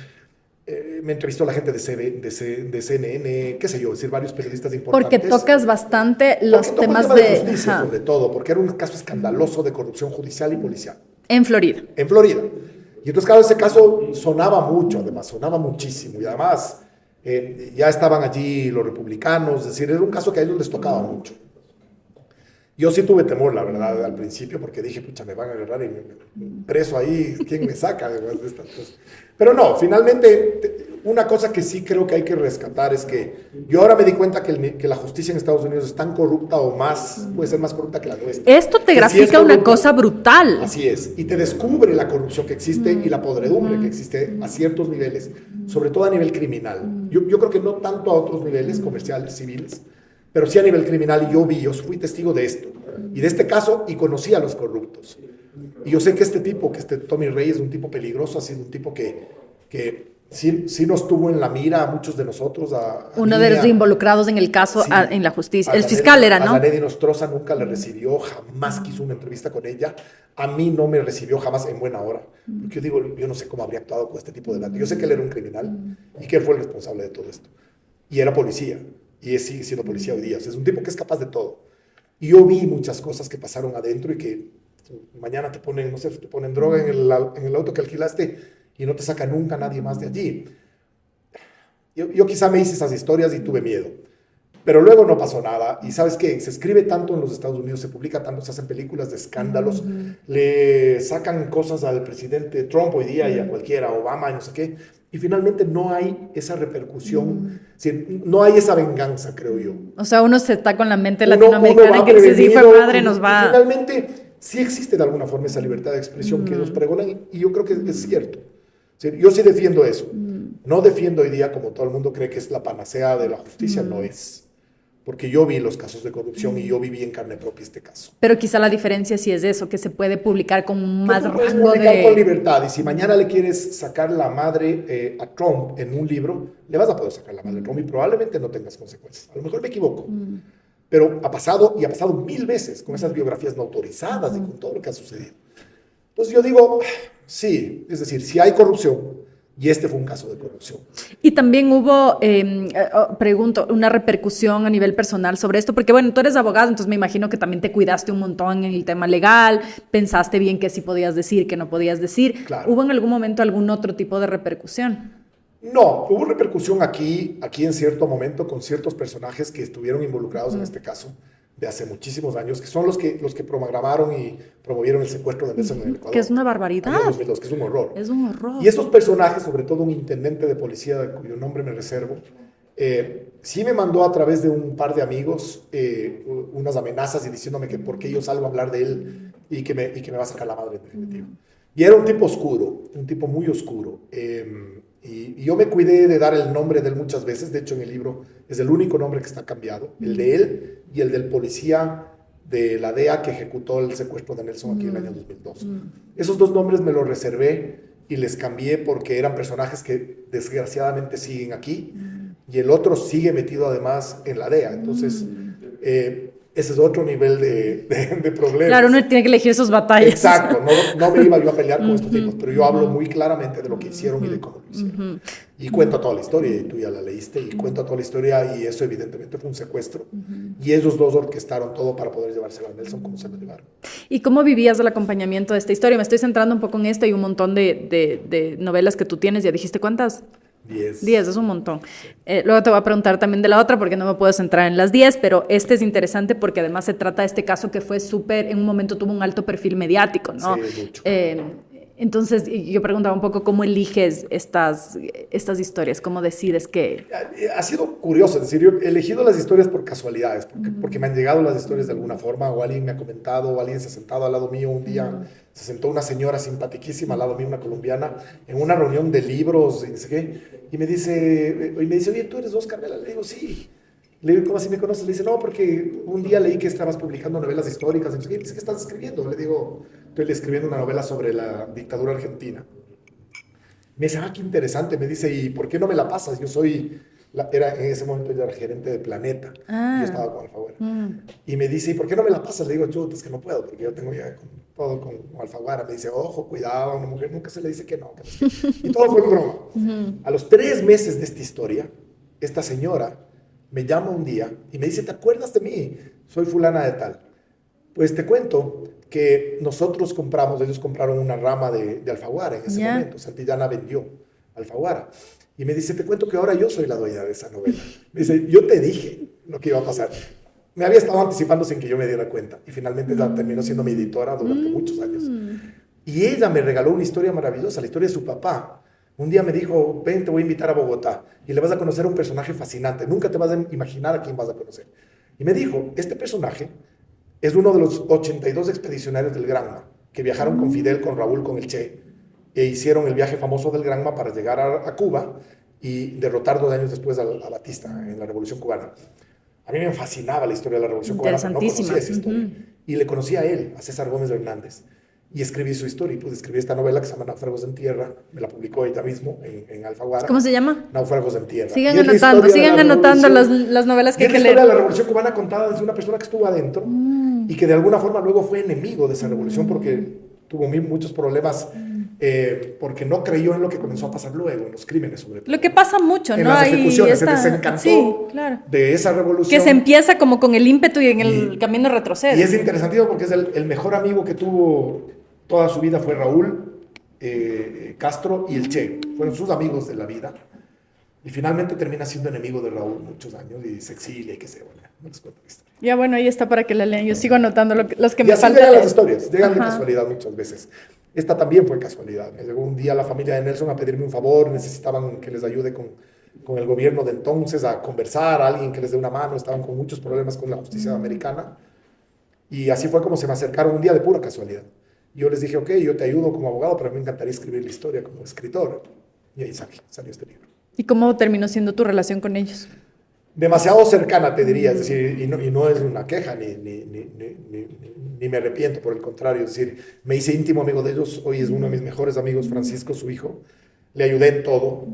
me entrevistó la gente de CNN, qué sé yo, es decir, varios periodistas Porque importantes. tocas bastante los Porque temas tema de justicia, ajá, sobre todo, porque era un caso escandaloso de corrupción judicial y policial. en Florida. En Florida. Y entonces, claro, ese caso sonaba mucho, además, sonaba muchísimo. Y además, ya estaban allí los republicanos, es decir, era un caso que a ellos les tocaba mucho. Yo sí tuve temor, la verdad, al principio, porque dije, pucha, me van a agarrar y preso ahí, ¿quién me saca además de estas cosas? Pero no, finalmente, una cosa que sí creo que hay que rescatar es que yo ahora me di cuenta que la justicia en Estados Unidos es tan corrupta o más, puede ser más corrupta que la nuestra. Esto te Que sí grafica es una corrupta. cosa brutal. Así es, y te descubre la corrupción que existe y la podredumbre que existe a ciertos niveles, sobre todo a nivel criminal. Yo creo que no tanto a otros niveles comerciales, civiles, pero sí a nivel criminal, y yo fui testigo de esto, y de este caso, y conocí a los corruptos. Y yo sé que este tipo, que este Tommy Rey es un tipo peligroso, ha sido un tipo que sí nos tuvo en la mira a muchos de nosotros. Uno de los involucrados en el caso Sí, en la justicia. El fiscal era, ¿no? A Lady Nostroza nunca le recibió, jamás quiso una entrevista con ella. A mí no me recibió jamás en buena hora. Porque yo digo, yo no sé cómo habría actuado con este tipo de delante. Yo sé que él era un criminal y que él fue el responsable de todo esto. Y era policía. Y él sigue siendo policía hoy día. O sea, es un tipo que es capaz de todo. Y yo vi muchas cosas que pasaron adentro y que mañana te ponen, no sé, te ponen droga en el auto que alquilaste y no te saca nunca nadie más de allí. Yo quizá me hice esas historias y tuve miedo. Pero luego no pasó nada. Y sabes qué, se escribe tanto en los Estados Unidos, se publica tanto, se hacen películas de escándalos, le sacan cosas al presidente Trump hoy día y a cualquiera, Obama y no sé qué. Y finalmente no hay esa repercusión, no hay esa venganza, creo yo. O sea, uno se está con la mente Uno latinoamericana va que dice, sí, fue prevenido madre, nos y va. finalmente sí existe de alguna forma esa libertad de expresión que ellos pregonan y yo creo que es cierto. Yo sí defiendo eso. No defiendo hoy día, como todo el mundo cree que es la panacea de la justicia, no es. Porque yo vi los casos de corrupción y yo viví en carne propia este caso. Pero quizá la diferencia sí es eso, que se puede publicar con más Tú puedes rango publicar de... con libertad y si mañana le quieres sacar la madre a Trump en un libro, le vas a poder sacar la madre a Trump y probablemente no tengas consecuencias. A lo mejor me equivoco. Pero ha pasado y ha pasado 1000 veces con esas biografías no autorizadas y con todo lo que ha sucedido. Entonces yo digo, sí, es decir, si hay corrupción, y este fue un caso de corrupción. Y también hubo, pregunto, una repercusión a nivel personal sobre esto, porque bueno, tú eres abogado, entonces me imagino que también te cuidaste un montón en el tema legal, pensaste bien qué sí podías decir, qué no podías decir. Claro. ¿Hubo en algún momento algún otro tipo de repercusión? No, hubo repercusión aquí en cierto momento con ciertos personajes que estuvieron involucrados en este caso de hace muchísimos años, que son los que programaron y promovieron el secuestro de Nelson en el Ecuador. Que es una barbaridad. En 2002, que es un horror. Es un horror. Y estos personajes, sobre todo un intendente de policía cuyo nombre me reservo, sí me mandó a través de un par de amigos unas amenazas y diciéndome que por qué yo salgo a hablar de él y que me va a sacar la madre en definitivo. Y era un tipo oscuro, un tipo muy oscuro. Y yo me cuidé de dar el nombre de él muchas veces. De hecho, en el libro es el único nombre que está cambiado, el de él y el del policía de la DEA que ejecutó el secuestro de Nelson aquí en el año 2002. Esos dos nombres me los reservé y les cambié porque eran personajes que desgraciadamente siguen aquí y el otro sigue metido además en la DEA. Entonces, ese es otro nivel de problemas. Claro, uno tiene que elegir sus batallas. Exacto, no me iba yo a pelear con estos tipos, pero yo hablo muy claramente de lo que hicieron y de cómo lo hicieron. Y cuento toda la historia, y tú ya la leíste, y cuento toda la historia, y eso evidentemente fue un secuestro. Y ellos dos orquestaron todo para poder llevárselo a Nelson como se lo llevaron. ¿Y cómo vivías el acompañamiento de esta historia? Me estoy centrando un poco en esto y un montón de novelas que tú tienes. ¿Ya dijiste cuántas? 10. 10, es un montón. Luego te voy a preguntar también de la otra porque no me puedo centrar en las 10, pero este es interesante porque además se trata de este caso que fue súper, en un momento tuvo un alto perfil mediático, ¿no? Sí, mucho. Entonces yo preguntaba un poco cómo eliges estas historias, cómo decides que... Ha sido curioso, es decir, yo he elegido las historias por casualidades, porque me han llegado las historias de alguna forma, o alguien me ha comentado, o alguien se ha sentado al lado mío un día, se sentó una señora simpaticísima al lado mío, una colombiana, en una reunión de libros, y no sé qué, y me dice, oye, ¿tú eres Oscar Vela? Le digo, sí. Le digo, ¿cómo así me conoces? Le dice, no, porque un día leí que estabas publicando novelas históricas, y no sé qué. Dice, ¿qué estás escribiendo? Le digo, estoy escribiendo una novela sobre la dictadura argentina. Me dice, qué interesante. Me dice, ¿y por qué no me la pasas? En ese momento yo era gerente de Planeta. Y yo estaba con Alfaguara. Y me dice, ¿y por qué no me la pasas? Le digo, yo, es que no puedo, porque yo tengo ya todo con Alfaguara. Me dice, ojo, cuidado, a una mujer nunca se le dice que no. Que no sé qué. Y todo fue en broma. A los 3 meses de esta historia, esta señora me llama un día y me dice, ¿te acuerdas de mí? Soy fulana de tal. Pues te cuento que nosotros ellos compraron una rama de Alfaguara en ese momento. Santillana vendió Alfaguara. Y me dice, te cuento que ahora yo soy la dueña de esa novela. Me dice, yo te dije lo que iba a pasar. Me había estado anticipando sin que yo me diera cuenta. Y finalmente ella terminó siendo mi editora durante muchos años. Y ella me regaló una historia maravillosa, la historia de su papá. Un día me dijo, ven, te voy a invitar a Bogotá y le vas a conocer a un personaje fascinante. Nunca te vas a imaginar a quién vas a conocer. Y me dijo, este personaje es uno de los 82 expedicionarios del Granma, que viajaron con Fidel, con Raúl, con el Che, e hicieron el viaje famoso del Granma para llegar a Cuba y derrotar 2 años después a Batista en la Revolución Cubana. A mí me fascinaba la historia de la Revolución Cubana, pero no conocía esa historia. Y le conocí a él, a César Gómez Hernández, y escribí su historia. Y pude escribir esta novela que se llama Náufragos en Tierra, me la publicó ella mismo en Alfaguara. ¿Cómo se llama? Náufragos en Tierra. Sigan anotando las novelas que hay que leer. Es la historia de la Revolución Cubana contada desde una persona que estuvo adentro y que de alguna forma luego fue enemigo de esa revolución porque tuvo muchos problemas. Porque no creyó en lo que comenzó a pasar luego, en los crímenes sobre todo. Lo que pasa mucho, en ¿no? las ejecuciones, se desencantó de esa revolución. Que se empieza como con el ímpetu y en el camino retrocede. Y es interesantísimo porque es el mejor amigo que tuvo toda su vida fue Raúl Castro y el Che. Fueron sus amigos de la vida. Y finalmente termina siendo enemigo de Raúl muchos años y se exilia y qué sé, bueno, no les cuento la historia. Ya bueno, ahí está para que la lean. Yo sigo anotando los que me faltan. Y así llegan las historias, llegan de casualidad muchas veces. Esta también fue casualidad. Me llegó un día la familia de Nelson a pedirme un favor, necesitaban que les ayude con el gobierno de entonces a conversar, a alguien que les dé una mano, estaban con muchos problemas con la justicia americana. Y así fue como se me acercaron un día de pura casualidad. Yo les dije, ok, yo te ayudo como abogado, pero a mí me encantaría escribir la historia como escritor. Y ahí salió este libro. ¿Y cómo terminó siendo tu relación con ellos? Demasiado cercana, te diría, es decir, y no es una queja, ni me arrepiento, por el contrario, es decir, me hice íntimo amigo de ellos, hoy es uno de mis mejores amigos, Francisco, su hijo, le ayudé en todo,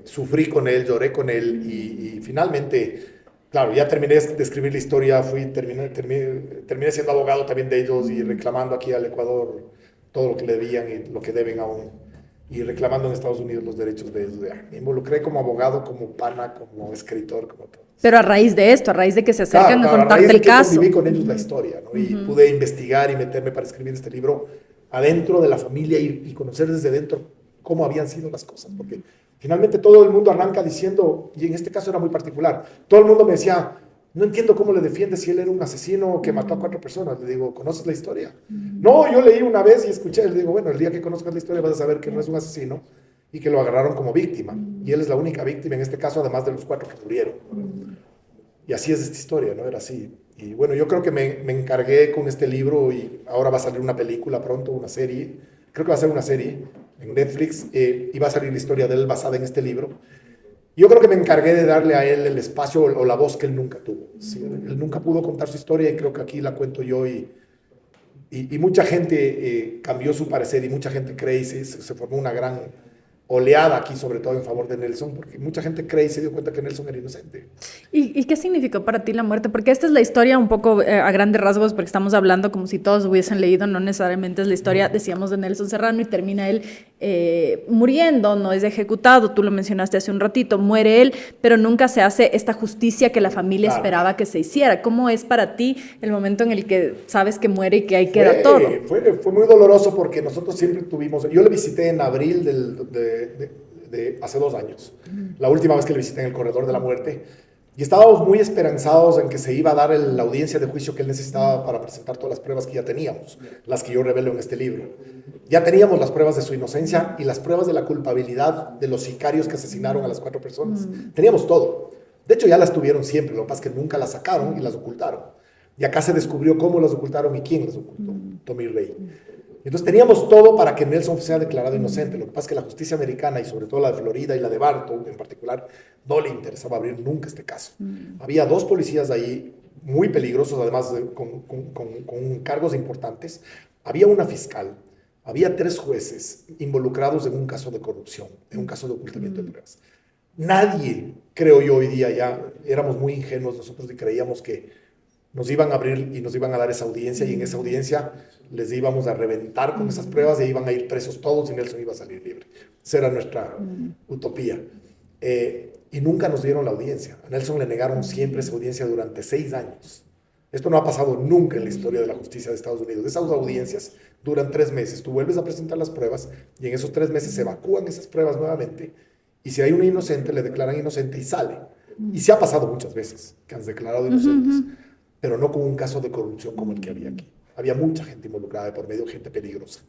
sufrí con él, lloré con él, y finalmente, claro, ya terminé de escribir la historia, terminé siendo abogado también de ellos, y reclamando aquí al Ecuador todo lo que le debían y lo que deben aún, y reclamando en Estados Unidos los derechos de ellos. Me involucré como abogado, como pana, como escritor, como todo. Pero a raíz de esto, a raíz de que se acercan a contarte el caso. A raíz de que conviví con ellos la historia, ¿no? Y pude investigar y meterme para escribir este libro adentro de la familia y conocer desde dentro cómo habían sido las cosas. Porque finalmente todo el mundo arranca diciendo, y en este caso era muy particular, todo el mundo me decía, no entiendo cómo le defiendes si él era un asesino que mató a 4 personas. Le digo, ¿conoces la historia? No, yo leí una vez y escuché. Le digo, bueno, el día que conozcas la historia vas a saber que no es un asesino y que lo agarraron como víctima. Y él es la única víctima en este caso, además de los 4 que murieron. Y así es esta historia, ¿no? Era así. Y bueno, yo creo que me encargué con este libro y ahora va a salir una película pronto, una serie. Creo que va a ser una serie en Netflix y va a salir la historia de él basada en este libro. Yo creo que me encargué de darle a él el espacio o la voz que él nunca tuvo. ¿Sí? Él nunca pudo contar su historia y creo que aquí la cuento yo y mucha gente cambió su parecer y mucha gente cree y se formó una gran oleada aquí, sobre todo en favor de Nelson, porque mucha gente cree y se dio cuenta que Nelson era inocente. ¿Y qué significó para ti la muerte? Porque esta es la historia un poco a grandes rasgos, porque estamos hablando como si todos hubiesen leído, no necesariamente es la historia, decíamos, de Nelson Serrano, y termina él muriendo, no es ejecutado, tú lo mencionaste hace un ratito, muere él, pero nunca se hace esta justicia que la familia esperaba que se hiciera. ¿Cómo es para ti el momento en el que sabes que muere y que ahí queda todo? Fue muy doloroso porque nosotros siempre tuvimos, yo le visité en abril de hace 2 años, la última vez que le visité en el Corredor de la Muerte, y estábamos muy esperanzados en que se iba a dar la audiencia de juicio que él necesitaba para presentar todas las pruebas que ya teníamos, las que yo revelo en este libro. Ya teníamos las pruebas de su inocencia y las pruebas de la culpabilidad de los sicarios que asesinaron a las 4 personas. Teníamos todo. De hecho, ya las tuvieron siempre, lo que pasa es que nunca las sacaron y las ocultaron. Y acá se descubrió cómo las ocultaron y quién las ocultó, Tommy Rey. Entonces teníamos todo para que Nelson sea declarado inocente. Lo que pasa es que la justicia americana, y sobre todo la de Florida y la de Bartow en particular, no le interesaba abrir nunca este caso. Había 2 policías ahí, muy peligrosos, además con cargos importantes. Había una fiscal, había 3 jueces involucrados en un caso de corrupción, en un caso de ocultamiento de pruebas. Nadie, creo yo hoy día ya, éramos muy ingenuos nosotros y creíamos que nos iban a abrir y nos iban a dar esa audiencia, y en esa audiencia les íbamos a reventar con esas pruebas y iban a ir presos todos y Nelson iba a salir libre. Esa era nuestra utopía. Y nunca nos dieron la audiencia. A Nelson le negaron siempre esa audiencia durante 6 años. Esto no ha pasado nunca en la historia de la justicia de Estados Unidos. Esas audiencias duran 3 meses. Tú vuelves a presentar las pruebas y en esos 3 meses se evacúan esas pruebas nuevamente. Y si hay un inocente, le declaran inocente y sale. Y se ha pasado muchas veces que han declarado inocentes, pero no con un caso de corrupción como el que había aquí. Había mucha gente involucrada de por medio, gente peligrosa.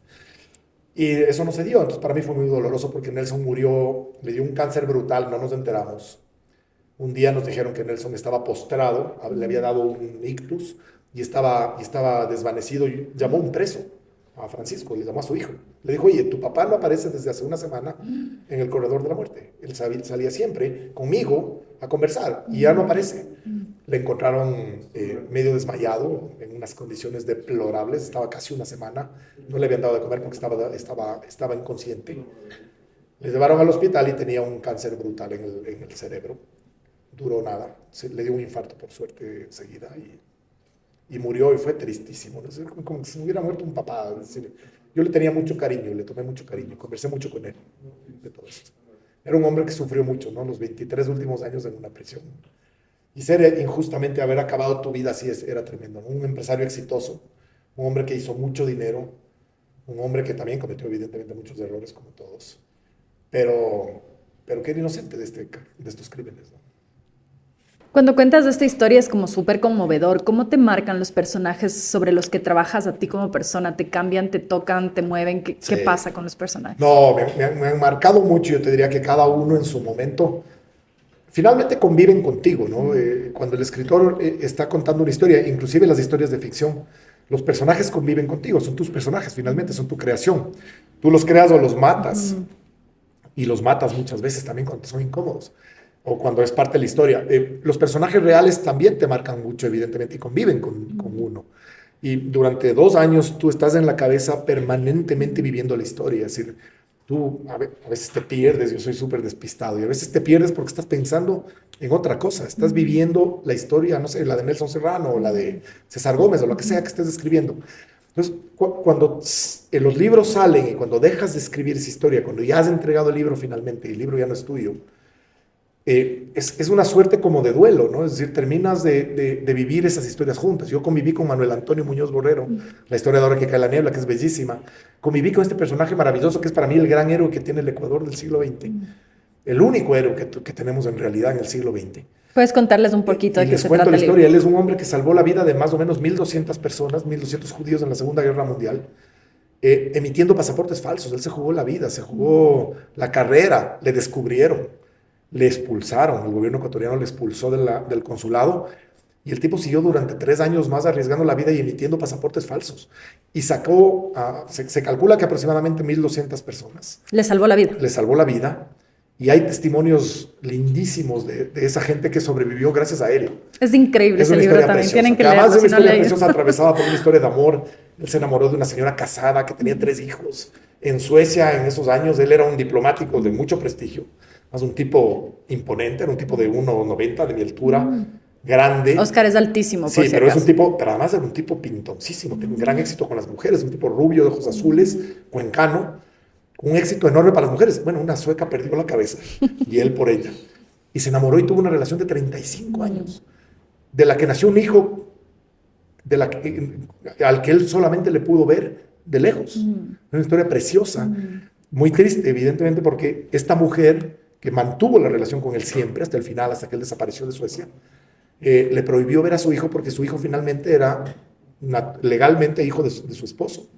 Y eso no se dio. Entonces para mí fue muy doloroso porque Nelson murió, le dio un cáncer brutal, no nos enteramos. Un día nos dijeron que Nelson estaba postrado, le había dado un ictus y estaba desvanecido. Y llamó un preso a Francisco, le llamó a su hijo. Le dijo, oye, tu papá no aparece desde hace una semana en el corredor de la muerte. Él salía siempre conmigo a conversar y ya no aparece. Le encontraron medio desmayado, en unas condiciones deplorables, estaba casi una semana, no le habían dado de comer porque estaba inconsciente. Le llevaron al hospital y tenía un cáncer brutal en el cerebro. Duró nada, le dio un infarto por suerte enseguida y murió y fue tristísimo, ¿no? Como si hubiera muerto un papá. Es decir, yo le tenía mucho cariño, le tomé mucho cariño, conversé mucho con él de todo esto. Era un hombre que sufrió mucho, ¿no? Los 23 últimos años en una prisión. Y ser injustamente haber acabado tu vida así era tremendo, ¿no? Un empresario exitoso, un hombre que hizo mucho dinero, un hombre que también cometió evidentemente muchos errores como todos, pero que era inocente de estos crímenes, ¿no? Cuando cuentas de esta historia es como súper conmovedor. ¿Cómo te marcan los personajes sobre los que trabajas a ti como persona? ¿Te cambian, te tocan, te mueven? ¿Qué Sí. pasa con los personajes? No, me han marcado mucho. Yo te diría que cada uno en su momento finalmente conviven contigo, ¿no? Cuando el escritor está contando una historia, inclusive las historias de ficción, los personajes conviven contigo, son tus personajes, finalmente son tu creación. Tú los creas o los matas, y los matas muchas veces también cuando son incómodos o cuando es parte de la historia. Los personajes reales también te marcan mucho, evidentemente, y conviven con uno. Y durante 2 años tú estás en la cabeza permanentemente viviendo la historia. Es decir, tú a veces te pierdes, yo soy súper despistado, y a veces te pierdes porque estás pensando en otra cosa. Estás viviendo la historia, no sé, la de Nelson Serrano o la de César Gómez o lo que sea que estés escribiendo. Entonces, cuando los libros salen y cuando dejas de escribir esa historia, cuando ya has entregado el libro finalmente y el libro ya no es tuyo, es una suerte como de duelo, ¿no? Es decir, terminas de vivir esas historias juntas. Yo conviví con Manuel Antonio Muñoz Borrero, la historia de Ahora que cae la niebla, que es bellísima. Conviví con este personaje maravilloso que es para mí el gran héroe que tiene el Ecuador del siglo XX. El único héroe que tenemos en realidad en el siglo XX. ¿Puedes contarles un poquito de qué les se cuento trata la el historia. libro? Él es un hombre que salvó la vida de más o menos 1.200 personas, 1.200 judíos en la Segunda Guerra Mundial, emitiendo pasaportes falsos. Él se jugó la vida, se jugó la carrera, le descubrieron, le expulsaron, el gobierno ecuatoriano le expulsó del consulado, y el tipo siguió durante 3 años más arriesgando la vida y emitiendo pasaportes falsos. Y sacó, se calcula que aproximadamente 1.200 personas. Le salvó la vida. Le salvó la vida. Y hay testimonios lindísimos de esa gente que sobrevivió gracias a él. Es increíble ese libro también. Preciosa. Tienen que Además leerlo de una si no historia leen. preciosa atravesada por una historia de amor. Él se enamoró de una señora casada que tenía 3 hijos. En Suecia, en esos años, él era un diplomático de mucho prestigio. Más un tipo imponente, era un tipo de 1,90 de mi altura, grande. Oscar es altísimo, por Sí, si pero acaso. es un tipo, pero además era un tipo pintoncísimo, tiene un gran éxito con las mujeres, un tipo rubio, de ojos azules, cuencano, un éxito enorme para las mujeres. Bueno, una sueca perdió la cabeza y él por ella. Y se enamoró y tuvo una relación de 35 años, de la que nació un hijo al que él solamente le pudo ver de lejos. Una historia preciosa, muy triste, evidentemente, porque esta mujer que mantuvo la relación con él siempre, hasta el final, hasta que él desapareció de Suecia, le prohibió ver a su hijo porque su hijo finalmente era legalmente hijo de su esposo,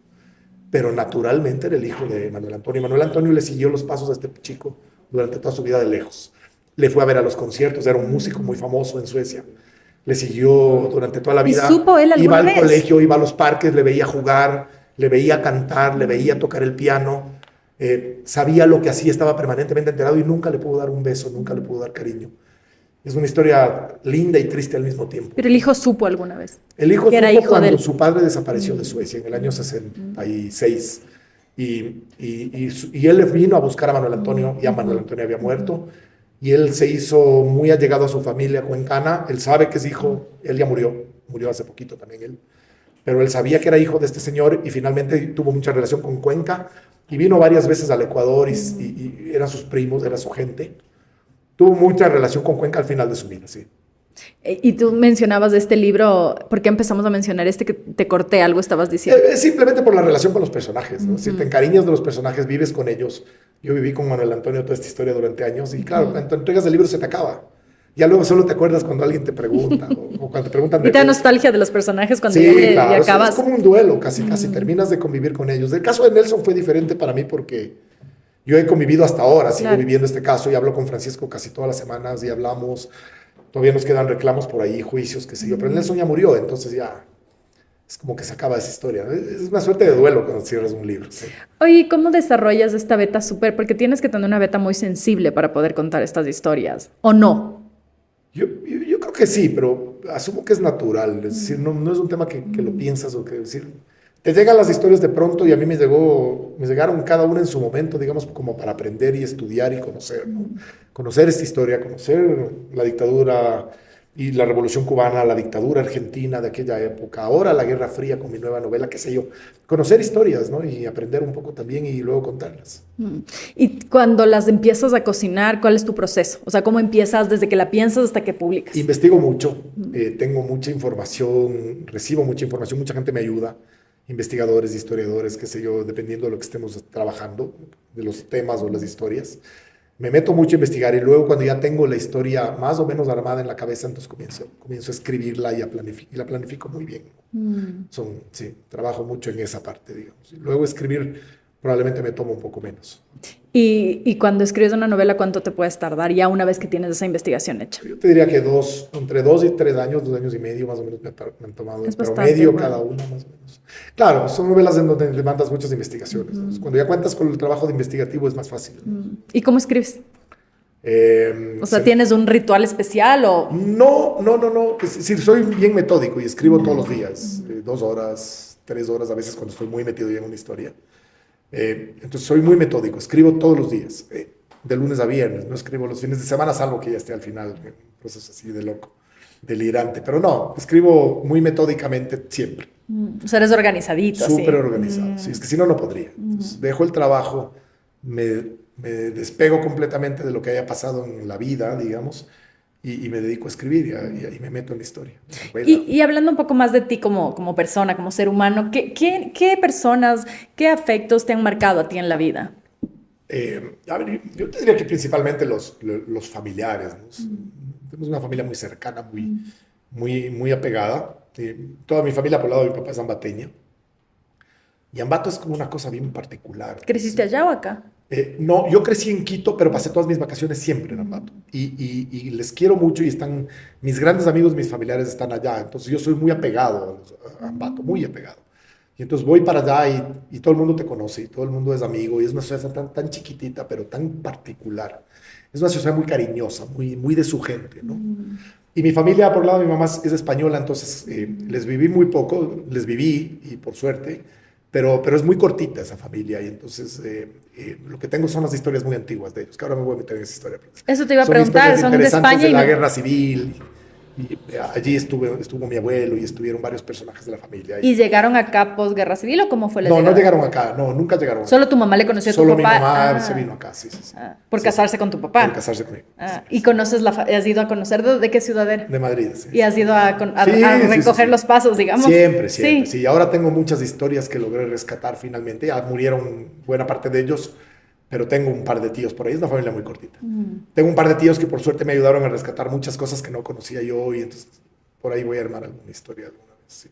pero naturalmente era el hijo de Manuel Antonio. Manuel Antonio le siguió los pasos a este chico durante toda su vida de lejos. Le fue a ver a los conciertos, era un músico muy famoso en Suecia. Le siguió durante toda la vida. ¿Y supo él alguna iba al vez? colegio, iba a los parques, le veía jugar, le veía cantar, le veía tocar el piano. Sabía lo que hacía, estaba permanentemente enterado y nunca le pudo dar un beso, nunca le pudo dar cariño. Es una historia linda y triste al mismo tiempo. Pero el hijo supo alguna vez. El hijo Que era supo hijo cuando del- su padre desapareció de Suecia en el año 66. Y él vino a buscar a Manuel Antonio, ya Manuel Antonio había muerto, y él se hizo muy allegado a su familia cuencana. Él sabe que es hijo, él ya murió murió hace poquito también él, pero él sabía que era hijo de este señor y finalmente tuvo mucha relación con Cuenca y vino varias veces al Ecuador y eran sus primos, era su gente. Tuvo mucha relación con Cuenca al final de su vida, sí. Y tú mencionabas de este libro, ¿por qué empezamos a mencionar este que te corté? Algo estabas diciendo. Simplemente por la relación con los personajes, ¿no? Si te encariñas de los personajes, vives con ellos. Yo viví con Manuel Antonio toda esta historia durante años y claro, cuando entregas el libro se te acaba. Ya luego solo te acuerdas cuando alguien te pregunta o cuando te preguntan de Y te da ti. nostalgia de los personajes cuando Sí, ya claro, acabas. es como un duelo, casi terminas de convivir con ellos. El caso de Nelson fue diferente para mí porque yo he convivido hasta ahora, sigo Claro. viviendo este caso y hablo con Francisco casi todas las semanas y hablamos. Todavía nos quedan reclamos por ahí, juicios, qué sé yo, pero Nelson ya murió, entonces ya es como que se acaba esa historia. Es una suerte de duelo cuando cierras un libro. Sí. Oye, ¿cómo desarrollas esta beta súper? Porque tienes que tener una beta muy sensible para poder contar estas historias, ¿o no? Yo creo que sí, pero asumo que es natural, es decir, no es un tema que lo piensas o que decir. Te llegan las historias de pronto y a mí me llegaron cada una en su momento, digamos, como para aprender y estudiar y conocer, ¿no? Conocer esta historia, conocer la dictadura y la Revolución Cubana, la dictadura argentina de aquella época, ahora la Guerra Fría con mi nueva novela, qué sé yo. Conocer historias, ¿no? Y aprender un poco también y luego contarlas. Y cuando las empiezas a cocinar, ¿cuál es tu proceso? O sea, ¿cómo empiezas desde que la piensas hasta que publicas? Investigo mucho, tengo mucha información, recibo mucha información, mucha gente me ayuda, investigadores, historiadores, qué sé yo, dependiendo de lo que estemos trabajando, de los temas o las historias. Me meto mucho a investigar y luego cuando ya tengo la historia más o menos armada en la cabeza, entonces comienzo a escribirla y la planifico muy bien. Sí, trabajo mucho en esa parte, digamos. Y luego escribir probablemente me toma un poco menos. Y cuando escribes una novela, ¿cuánto te puedes tardar ya una vez que tienes esa investigación hecha? Yo te diría que entre 2 y 3 años, 2 años y medio más o menos me han tomado Es en bastante, promedio bueno. cada una más o menos. Claro, son novelas en donde demandas muchas investigaciones. Entonces, cuando ya cuentas con el trabajo de investigativo es más fácil. ¿Y cómo escribes? O sea, Se- ¿tienes un ritual especial o...? no. Es decir, soy bien metódico y escribo todos los días, 2 horas, 3 horas, a veces cuando estoy muy metido ya en una historia. Entonces soy muy metódico, escribo todos los días, de lunes a viernes, no escribo los fines de semana, salvo que ya esté al final, un proceso así de loco, delirante, pero no, escribo muy metódicamente siempre, O sea, eres organizadito, así. súper organizado, sí, es que si no, no podría. Entonces, dejo el trabajo, me despego completamente de lo que haya pasado en la vida, digamos, y me dedico a escribir y me meto en la historia. Y hablando un poco más de ti como persona, como ser humano, ¿qué personas, qué afectos te han marcado a ti en la vida? A ver, yo te diría que principalmente los familiares, ¿no? Tenemos una familia muy cercana, muy apegada. Toda mi familia por el lado de mi papá es ambateña. Y Ambato es como una cosa bien particular. ¿Creciste allá o acá? No, yo crecí en Quito, pero pasé todas mis vacaciones siempre en Ambato. Y les quiero mucho y mis grandes amigos, mis familiares están allá. Entonces yo soy muy apegado a Ambato, muy apegado. Y entonces voy para allá y todo el mundo te conoce y todo el mundo es amigo y es una sociedad tan chiquitita, pero tan particular. Es una sociedad muy cariñosa, muy de su gente, ¿no? Y mi familia, por el lado de mi mamá, es española, entonces les viví muy poco, les viví y por suerte, pero es muy cortita esa familia y entonces lo que tengo son las historias muy antiguas de ellos, que ahora me voy a meter en esa historia. Eso te iba a Son preguntar, historias son de interesantes España de y la no... guerra civil. Y allí estuvo mi abuelo y estuvieron varios personajes de la familia. ¿Y llegaron acá posguerra civil o cómo fue la No, no llegada? llegaron acá, no, nunca llegaron Solo acá. tu mamá le conoció a tu Solo mi papá. mamá se vino acá, sí. Por Sí, casarse con tu papá. por casarse conmigo. ¿Y conoces has ido a conocer de qué ciudad era? De Madrid, sí. Y has ido a Sí, recoger sí. los pasos, digamos. Siempre. Sí. Sí, ahora tengo muchas historias que logré rescatar finalmente. Ya murieron buena parte de ellos, pero tengo un par de tíos por ahí. Es una familia muy cortita. Tengo un par de tíos que por suerte me ayudaron a rescatar muchas cosas que no conocía yo y entonces por ahí voy a armar alguna historia alguna vez. Sí.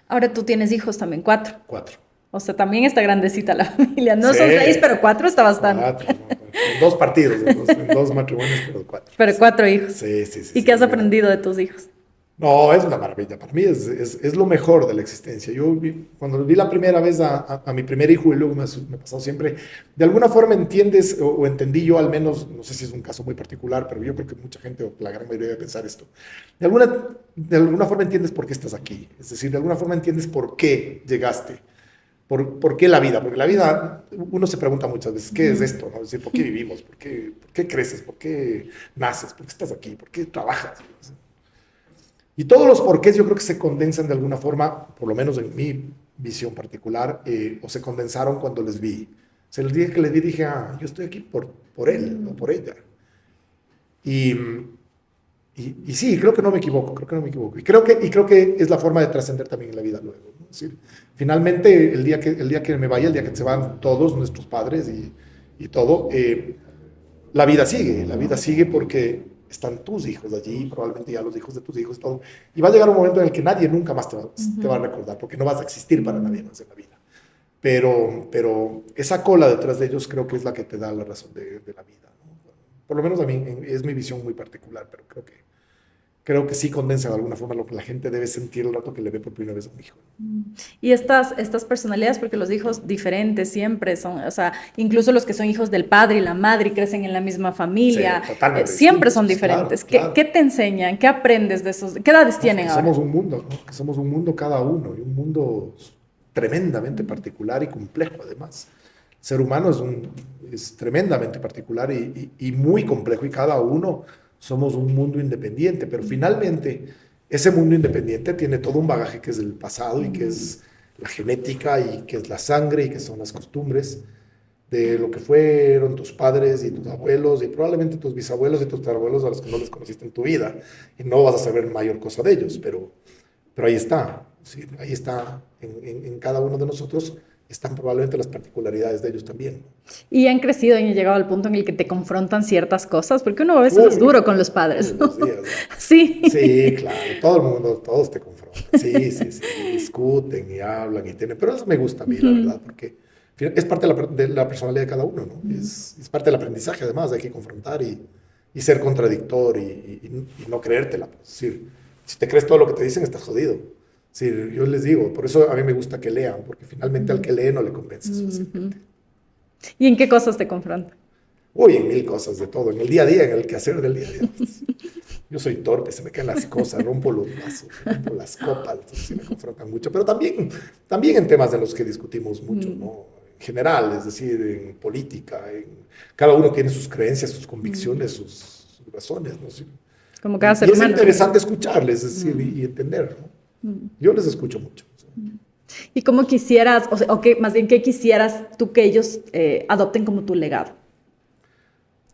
Ahora tú tienes hijos también, 4. 4. O sea, también está grandecita la familia. No Sí. son 6, pero 4 está bastante. 4, en 2 partidos, en dos matrimonios, pero 4. Pero 4 hijos. Sí. ¿Y qué has aprendido de tus hijos? No, es una maravilla. Para mí es lo mejor de la existencia. Cuando vi la primera vez a mi primer hijo y luego me ha pasado siempre, de alguna forma entiendes o entendí yo al menos, no sé si es un caso muy particular, pero yo creo que mucha gente o la gran mayoría debe pensar esto. De alguna forma entiendes por qué estás aquí. Es decir, de alguna forma entiendes por qué llegaste. ¿Por qué la vida? Porque la vida, uno se pregunta muchas veces, ¿qué es esto? ¿No? Es decir, ¿por qué vivimos? ¿Por qué creces? ¿Por qué naces? ¿Por qué estás aquí? ¿Por qué trabajas? Y todos los porqués yo creo que se condensan de alguna forma, por lo menos en mi visión particular, o se condensaron cuando les vi. Se les dije que les vi, dije, yo estoy aquí por él o por ella. Y, y sí, creo que no me equivoco, creo que no me equivoco. Y creo que es la forma de trascender también en la vida luego, ¿no? Es decir, finalmente, el día que me vaya, el día que se van todos nuestros padres y todo, la vida sigue porque están tus hijos allí, probablemente ya los hijos de tus hijos y todo. Y va a llegar un momento en el que nadie nunca más te va a recordar, porque no vas a existir para nadie más en la vida. Pero esa cola detrás de ellos creo que es la que te da la razón de la vida, ¿no? Por lo menos a mí es mi visión muy particular, pero creo que sí condensa de alguna forma lo que la gente debe sentir el rato que le ve por primera vez a un hijo. Y estas personalidades, porque los hijos diferentes siempre son, o sea, incluso los que son hijos del padre y la madre y crecen en la misma familia, Sí, totalmente siempre distintos, son claro, diferentes. claro. ¿Qué te enseñan? ¿Qué aprendes de esos? ¿Qué edades tienen Que ahora? somos un mundo, ¿no? Que somos un mundo cada uno, y un mundo tremendamente particular y complejo además. El ser humano es tremendamente particular y muy complejo, y cada uno somos un mundo independiente, pero finalmente ese mundo independiente tiene todo un bagaje que es el pasado y que es la genética y que es la sangre y que son las costumbres de lo que fueron tus padres y tus abuelos y probablemente tus bisabuelos y tus tatarabuelos a los que no les conociste en tu vida y no vas a saber mayor cosa de ellos, pero ahí está, ¿sí? Ahí está, en cada uno de nosotros están probablemente las particularidades de ellos también. Y han crecido y han llegado al punto en el que te confrontan ciertas cosas, porque uno a veces es Uy, duro con los padres, todos ¿no? los días, ¿no? Sí. Sí, claro, todo el mundo, todos te confrontan, sí, discuten y hablan y tienen, pero eso me gusta a mí, la verdad, porque es parte de la personalidad de cada uno, ¿no? Es parte del aprendizaje, además, hay que confrontar y ser contradictor y no creértela. Pues. Es decir, si te crees todo lo que te dicen, estás jodido. Es decir, yo les digo, por eso a mí me gusta que lean, porque finalmente al que lee no le convences fácilmente. ¿Y en qué cosas te confrontan? Uy, en mil cosas de todo, en el día a día, en el quehacer del día a día. Pues. Yo soy torpe, se me caen las cosas, rompo los vasos, rompo las copas, entonces sí me confrontan mucho, pero también en temas de los que discutimos mucho, ¿no? En general, es decir, en política, cada uno tiene sus creencias, sus convicciones, sus razones, ¿no? Sí. Como cada ser Y es humano. interesante escucharles, es decir, y entender, ¿no? Yo les escucho mucho. ¿Y cómo quisieras, o sea, más bien, qué quisieras tú que ellos adopten como tu legado?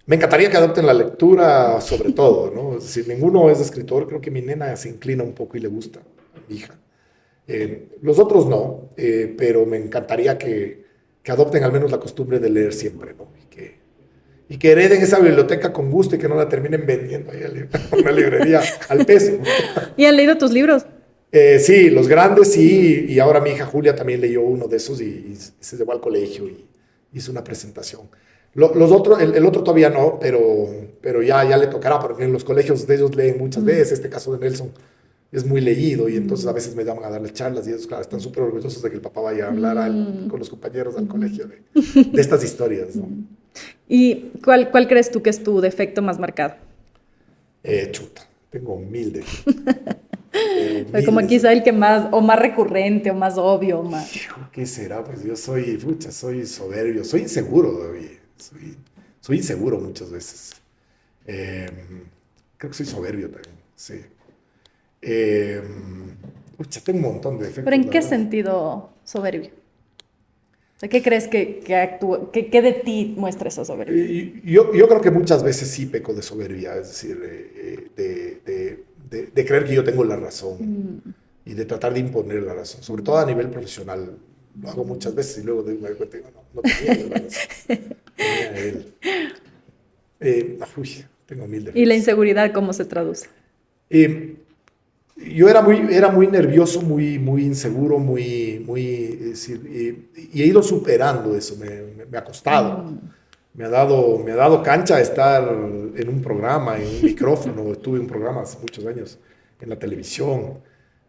Me encantaría que adopten la lectura sobre todo, ¿no? Si ninguno es escritor, creo que mi nena se inclina un poco y le gusta, a mi hija. Los otros no, pero me encantaría que adopten al menos la costumbre de leer siempre, ¿no? Y que hereden esa biblioteca con gusto y que no la terminen vendiendo ahí a una librería al peso. ¿Y han leído tus libros? Sí, los grandes sí, y ahora mi hija Julia también leyó uno de esos y se llevó al colegio y hizo una presentación. Los otros, el otro todavía no, pero ya le tocará, porque en los colegios de ellos leen muchas veces. Este caso de Nelson es muy leído y entonces a veces me llaman a darle charlas y ellos, claro, están súper orgullosos de que el papá vaya a hablar con los compañeros al colegio de estas historias, ¿no? ¿Y cuál crees tú que es tu defecto más marcado? Chuta, tengo mil de Como quizá el que más, o más recurrente, o más obvio, o más... ¿Qué será? Pues yo soy soberbio, soy inseguro, David. Soy inseguro muchas veces. Creo que soy soberbio también, sí. Tengo un montón de defectos. ¿Pero en la qué verdad. sentido soberbio? O sea, ¿qué crees que de ti muestra esa soberbia? Yo creo que muchas veces sí peco de soberbia, es decir, de creer que yo tengo la razón y de tratar de imponer la razón, sobre todo a nivel profesional. Lo hago muchas veces y luego me doy cuenta que no tenía yo la razón. Tenía él. Tengo mil ¿Y la defectos. inseguridad cómo se traduce? Eh, yo era muy nervioso, muy inseguro, es decir, y he ido superando eso, me ha costado. Me ha dado cancha estar en un programa, en un micrófono. Estuve en un programa hace muchos años en la televisión.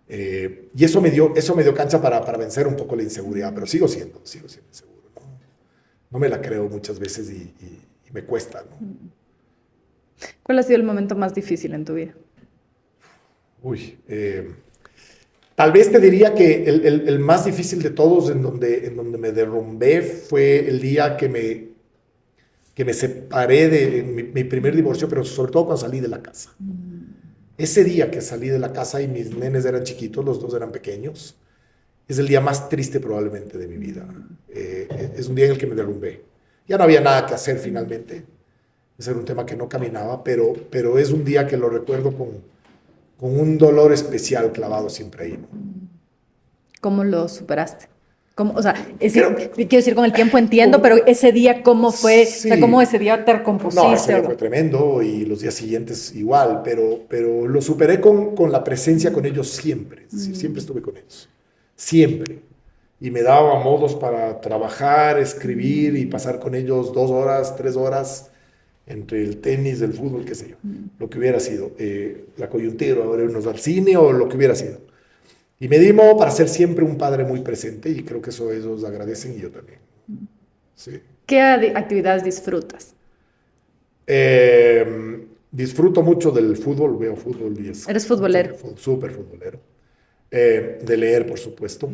Y eso me dio cancha para vencer un poco la inseguridad, pero sigo siendo inseguro. No me la creo muchas veces y me cuesta, ¿no? ¿Cuál ha sido el momento más difícil en tu vida? Uy, tal vez te diría que el más difícil de todos en donde me derrumbé fue el día que me separé de mi primer divorcio, pero sobre todo cuando salí de la casa. ese día que salí de la casa y mis nenes eran chiquitos, los dos eran pequeños, es el día más triste probablemente de mi vida. Es un día en el que me derrumbé. Ya no había nada que hacer finalmente. Ese era un tema que no caminaba, pero es un día que lo recuerdo con un dolor especial clavado siempre ahí, ¿no? ¿Cómo lo superaste? ¿Cómo, o sea, Creo quiero decir, con el tiempo entiendo, pero ese día, ¿cómo fue? Sí. O sea, ¿cómo ese día te No, recompusiste? ese día fue tremendo y los días siguientes igual, pero lo superé con la presencia con ellos siempre. Es decir, siempre estuve con ellos. Siempre. Y me daba modos para trabajar, escribir y pasar con ellos 2 horas, 3 horas entre el tenis, el fútbol, qué sé yo. Lo que hubiera sido. La coyuntura, ahora irnos al cine o lo que hubiera sido. Y me di modo para ser siempre un padre muy presente y creo que eso ellos agradecen y yo también. Sí. ¿Qué actividades disfrutas? Disfruto mucho del fútbol, veo fútbol y es ¿Eres futbolero? súper futbolero. De leer, por supuesto,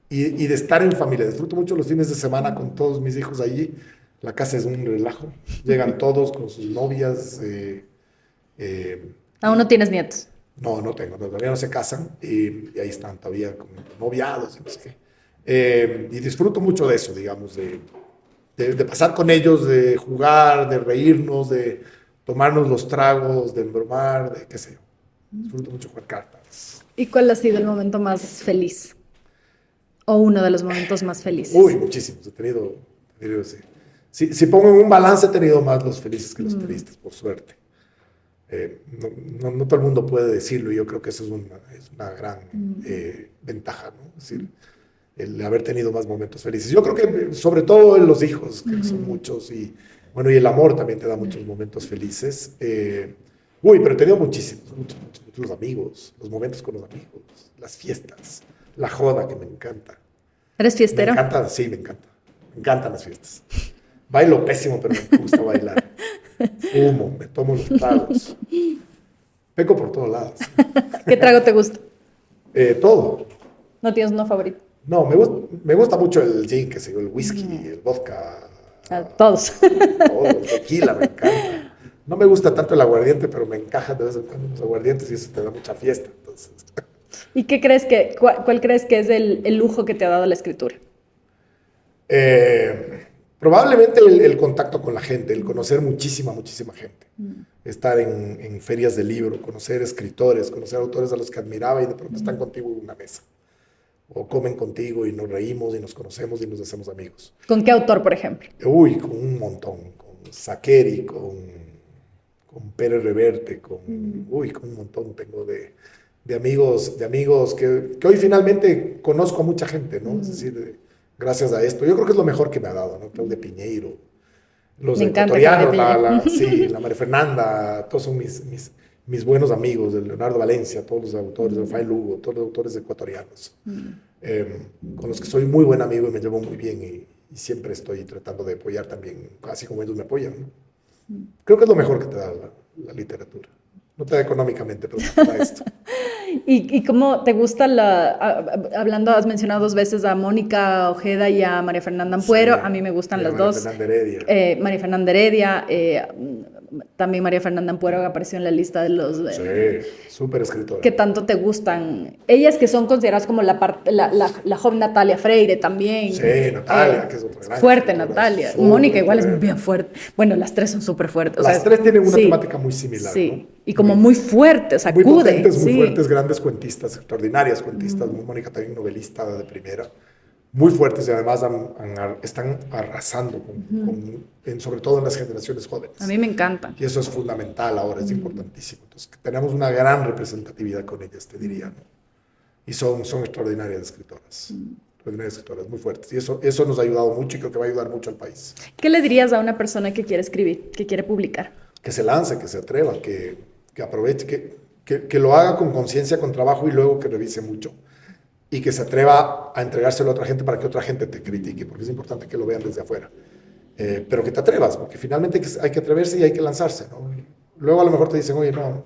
y de estar en familia. Disfruto mucho los fines de semana con todos mis hijos allí. La casa es un relajo. Llegan todos con sus novias. ¿Aún no tienes nietos? No, no tengo, todavía no se casan y ahí están todavía como noviados y no sé qué. Y disfruto mucho de eso, digamos, de pasar con ellos, de jugar, de reírnos, de tomarnos los tragos, de embromar, de qué sé yo. Disfruto mucho jugar cartas. ¿Y cuál ha sido el momento más feliz? ¿O uno de los momentos más felices? Uy, muchísimos. He tenido sí. Si pongo en un balance, he tenido más los felices que los tristes, por suerte. No todo el mundo puede decirlo y yo creo que eso es una gran ventaja, ¿no? Es decir, el haber tenido más momentos felices. Yo creo que sobre todo en los hijos, que son muchos, y bueno, y el amor también te da muchos momentos felices. Pero he tenido muchos amigos, los momentos con los amigos, las fiestas, la joda que me encanta. ¿Eres fiestero? Me encanta, sí, me encanta. Me encantan las fiestas. Bailo pésimo, pero me gusta bailar. Fumo, me tomo los tragos. Peco por todos lados. ¿Qué trago te gusta? Todo. ¿No tienes uno favorito? No, me gusta mucho el gin, que sé yo, el whisky, el vodka. Todos. Todo, el tequila, me encanta. No me gusta tanto el aguardiente, pero me encajan de vez en cuando los aguardientes y eso te da mucha fiesta. Entonces. ¿Y qué crees cuál crees que es el lujo que te ha dado la escritura? Probablemente el contacto con la gente, el conocer muchísima gente. Estar en ferias de libro, conocer escritores, conocer autores a los que admiraba y de pronto están contigo en una mesa. O comen contigo y nos reímos y nos conocemos y nos hacemos amigos. ¿Con qué autor, por ejemplo? Uy, con un montón. Con Sakeri, con Pérez Reverte, con un montón tengo de amigos que hoy finalmente conozco a mucha gente, ¿no? Es decir, gracias a esto. Yo creo que es lo mejor que me ha dado, ¿no? Claudia Piñeiro, los ecuatorianos, la María Fernanda, todos son mis buenos amigos, de Leonardo Valencia, todos los autores, de Rafael Lugo, todos los autores ecuatorianos, con los que soy muy buen amigo y me llevo muy bien y siempre estoy tratando de apoyar también, así como ellos me apoyan, ¿no? Creo que es lo mejor que te da la literatura. No te da económicamente, pero te da esto. ¿Y cómo te gusta hablando, has mencionado 2 veces a Mónica Ojeda y a María Fernanda Ampuero? Sí, a mí me gustan las María dos. Fernanda Heredia. María Fernanda Heredia, también María Fernanda Ampuero apareció en la lista de los... Sí, súper escritora. ¿Qué tanto te gustan? Ellas que son consideradas como la joven Natalia Freire también. Sí, Natalia, que es otra gran fuerte escritora, Natalia. súper Mónica igual es fuerte. bien fuerte. Bueno, las 3 son súper fuertes. Las 3 tienen una temática muy similar, sí. ¿no? Y como muy fuerte, sacude. Muy potentes, muy sí. fuertes, grandes cuentistas, extraordinarias cuentistas. Mónica también novelista de primera. Muy fuertes y además están arrasando, sobre todo en las generaciones jóvenes. A mí me encanta. Y eso es fundamental ahora, es importantísimo. Entonces, tenemos una gran representatividad con ellas, te diría, ¿no? Y son extraordinarias escritoras. Extraordinarias escritoras, muy fuertes. Y eso nos ha ayudado mucho y creo que va a ayudar mucho al país. ¿Qué le dirías a una persona que quiere escribir, que quiere publicar? Que se lance, que se atreva, que aproveche, que lo haga con conciencia, con trabajo y luego que revise mucho. Y que se atreva a entregárselo a otra gente para que otra gente te critique, porque es importante que lo vean desde afuera. Pero que te atrevas, porque finalmente hay que atreverse y hay que lanzarse, ¿no? Y luego a lo mejor te dicen, oye, no,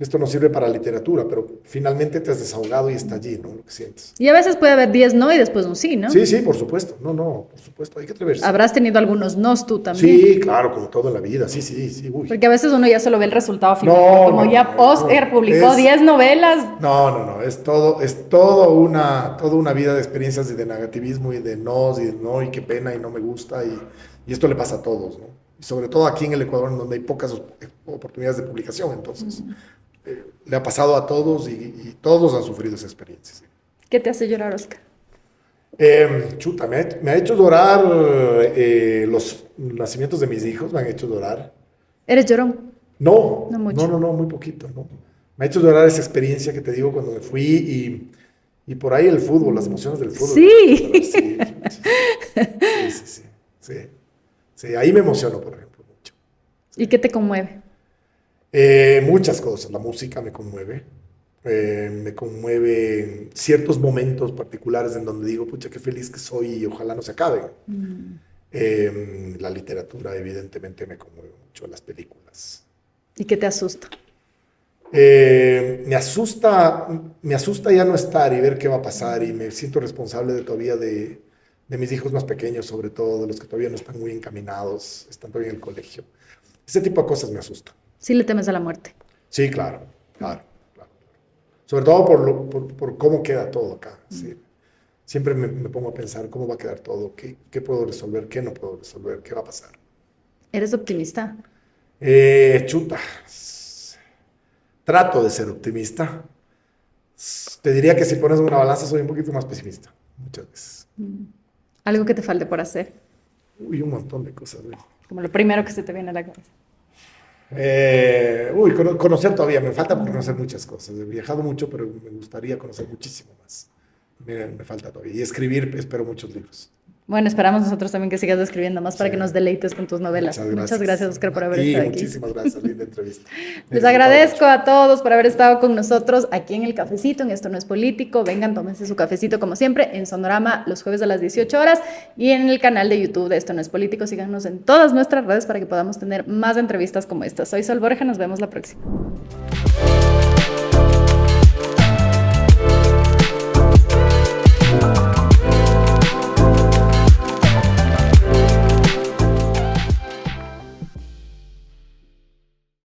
esto no sirve para literatura, pero finalmente te has desahogado y está allí, ¿no? Lo que sientes. Y a veces puede haber 10 no y después un sí, ¿no? Sí, sí, por supuesto. No, por supuesto, hay que atreverse. Habrás tenido algunos nos tú también. Sí, claro, como todo en la vida, sí, sí, sí, uy. Porque a veces uno ya solo ve el resultado final. No, Como no, ya no, Oscar no, publicó 10 novelas. No, es toda una vida de experiencias y de negativismo y de no, y qué pena y no me gusta y esto le pasa a todos, ¿no? Y sobre todo aquí en el Ecuador, donde hay pocas oportunidades de publicación, entonces le ha pasado a todos y todos han sufrido esa experiencia. Sí. ¿Qué te hace llorar, Oscar? Chuta, me ha hecho llorar los nacimientos de mis hijos, me han hecho llorar. ¿Eres llorón? No, No mucho. no, muy poquito, ¿no? Me ha hecho llorar esa experiencia que te digo cuando me fui y por ahí el fútbol, las emociones del fútbol. Sí. Sí, ahí me emociono, por ejemplo, mucho. ¿Y qué te conmueve? Muchas cosas, la música me conmueve ciertos momentos particulares en donde digo, pucha, qué feliz que soy y ojalá no se acaben. La literatura evidentemente me conmueve mucho, las películas. ¿Y qué te asusta? Me asusta ya no estar y ver qué va a pasar y me siento responsable de mis hijos más pequeños, sobre todo, de los que todavía no están muy encaminados, están todavía en el colegio. Ese tipo de cosas me asustan. Sí le temes a la muerte. Sí, claro. Sobre todo por cómo queda todo acá. Sí. Siempre me pongo a pensar cómo va a quedar todo, qué puedo resolver, qué no puedo resolver, qué va a pasar. ¿Eres optimista? Chuta. Trato de ser optimista. Te diría que si pones una balanza soy un poquito más pesimista, muchas veces. ¿Algo que te falte por hacer? Uy, un montón de cosas. Güey. Como lo primero que se te viene a la cabeza. Conocer todavía, me falta por conocer muchas cosas. He viajado mucho, pero me gustaría conocer muchísimo más. Me falta todavía. Y escribir, espero muchos libros. Bueno, esperamos nosotros también que sigas escribiendo más para que nos deleites con tus novelas. Muchas gracias, Oscar, por haber estado aquí. Muchísimas gracias, linda entrevista. Les agradezco a todos por haber estado con nosotros aquí en El Cafecito, en Esto No es Político. Vengan, tómense su cafecito como siempre en Sonorama los jueves a las 18 horas y en el canal de YouTube de Esto No es Político. Síganos en todas nuestras redes para que podamos tener más entrevistas como esta. Soy Sol Borja, nos vemos la próxima.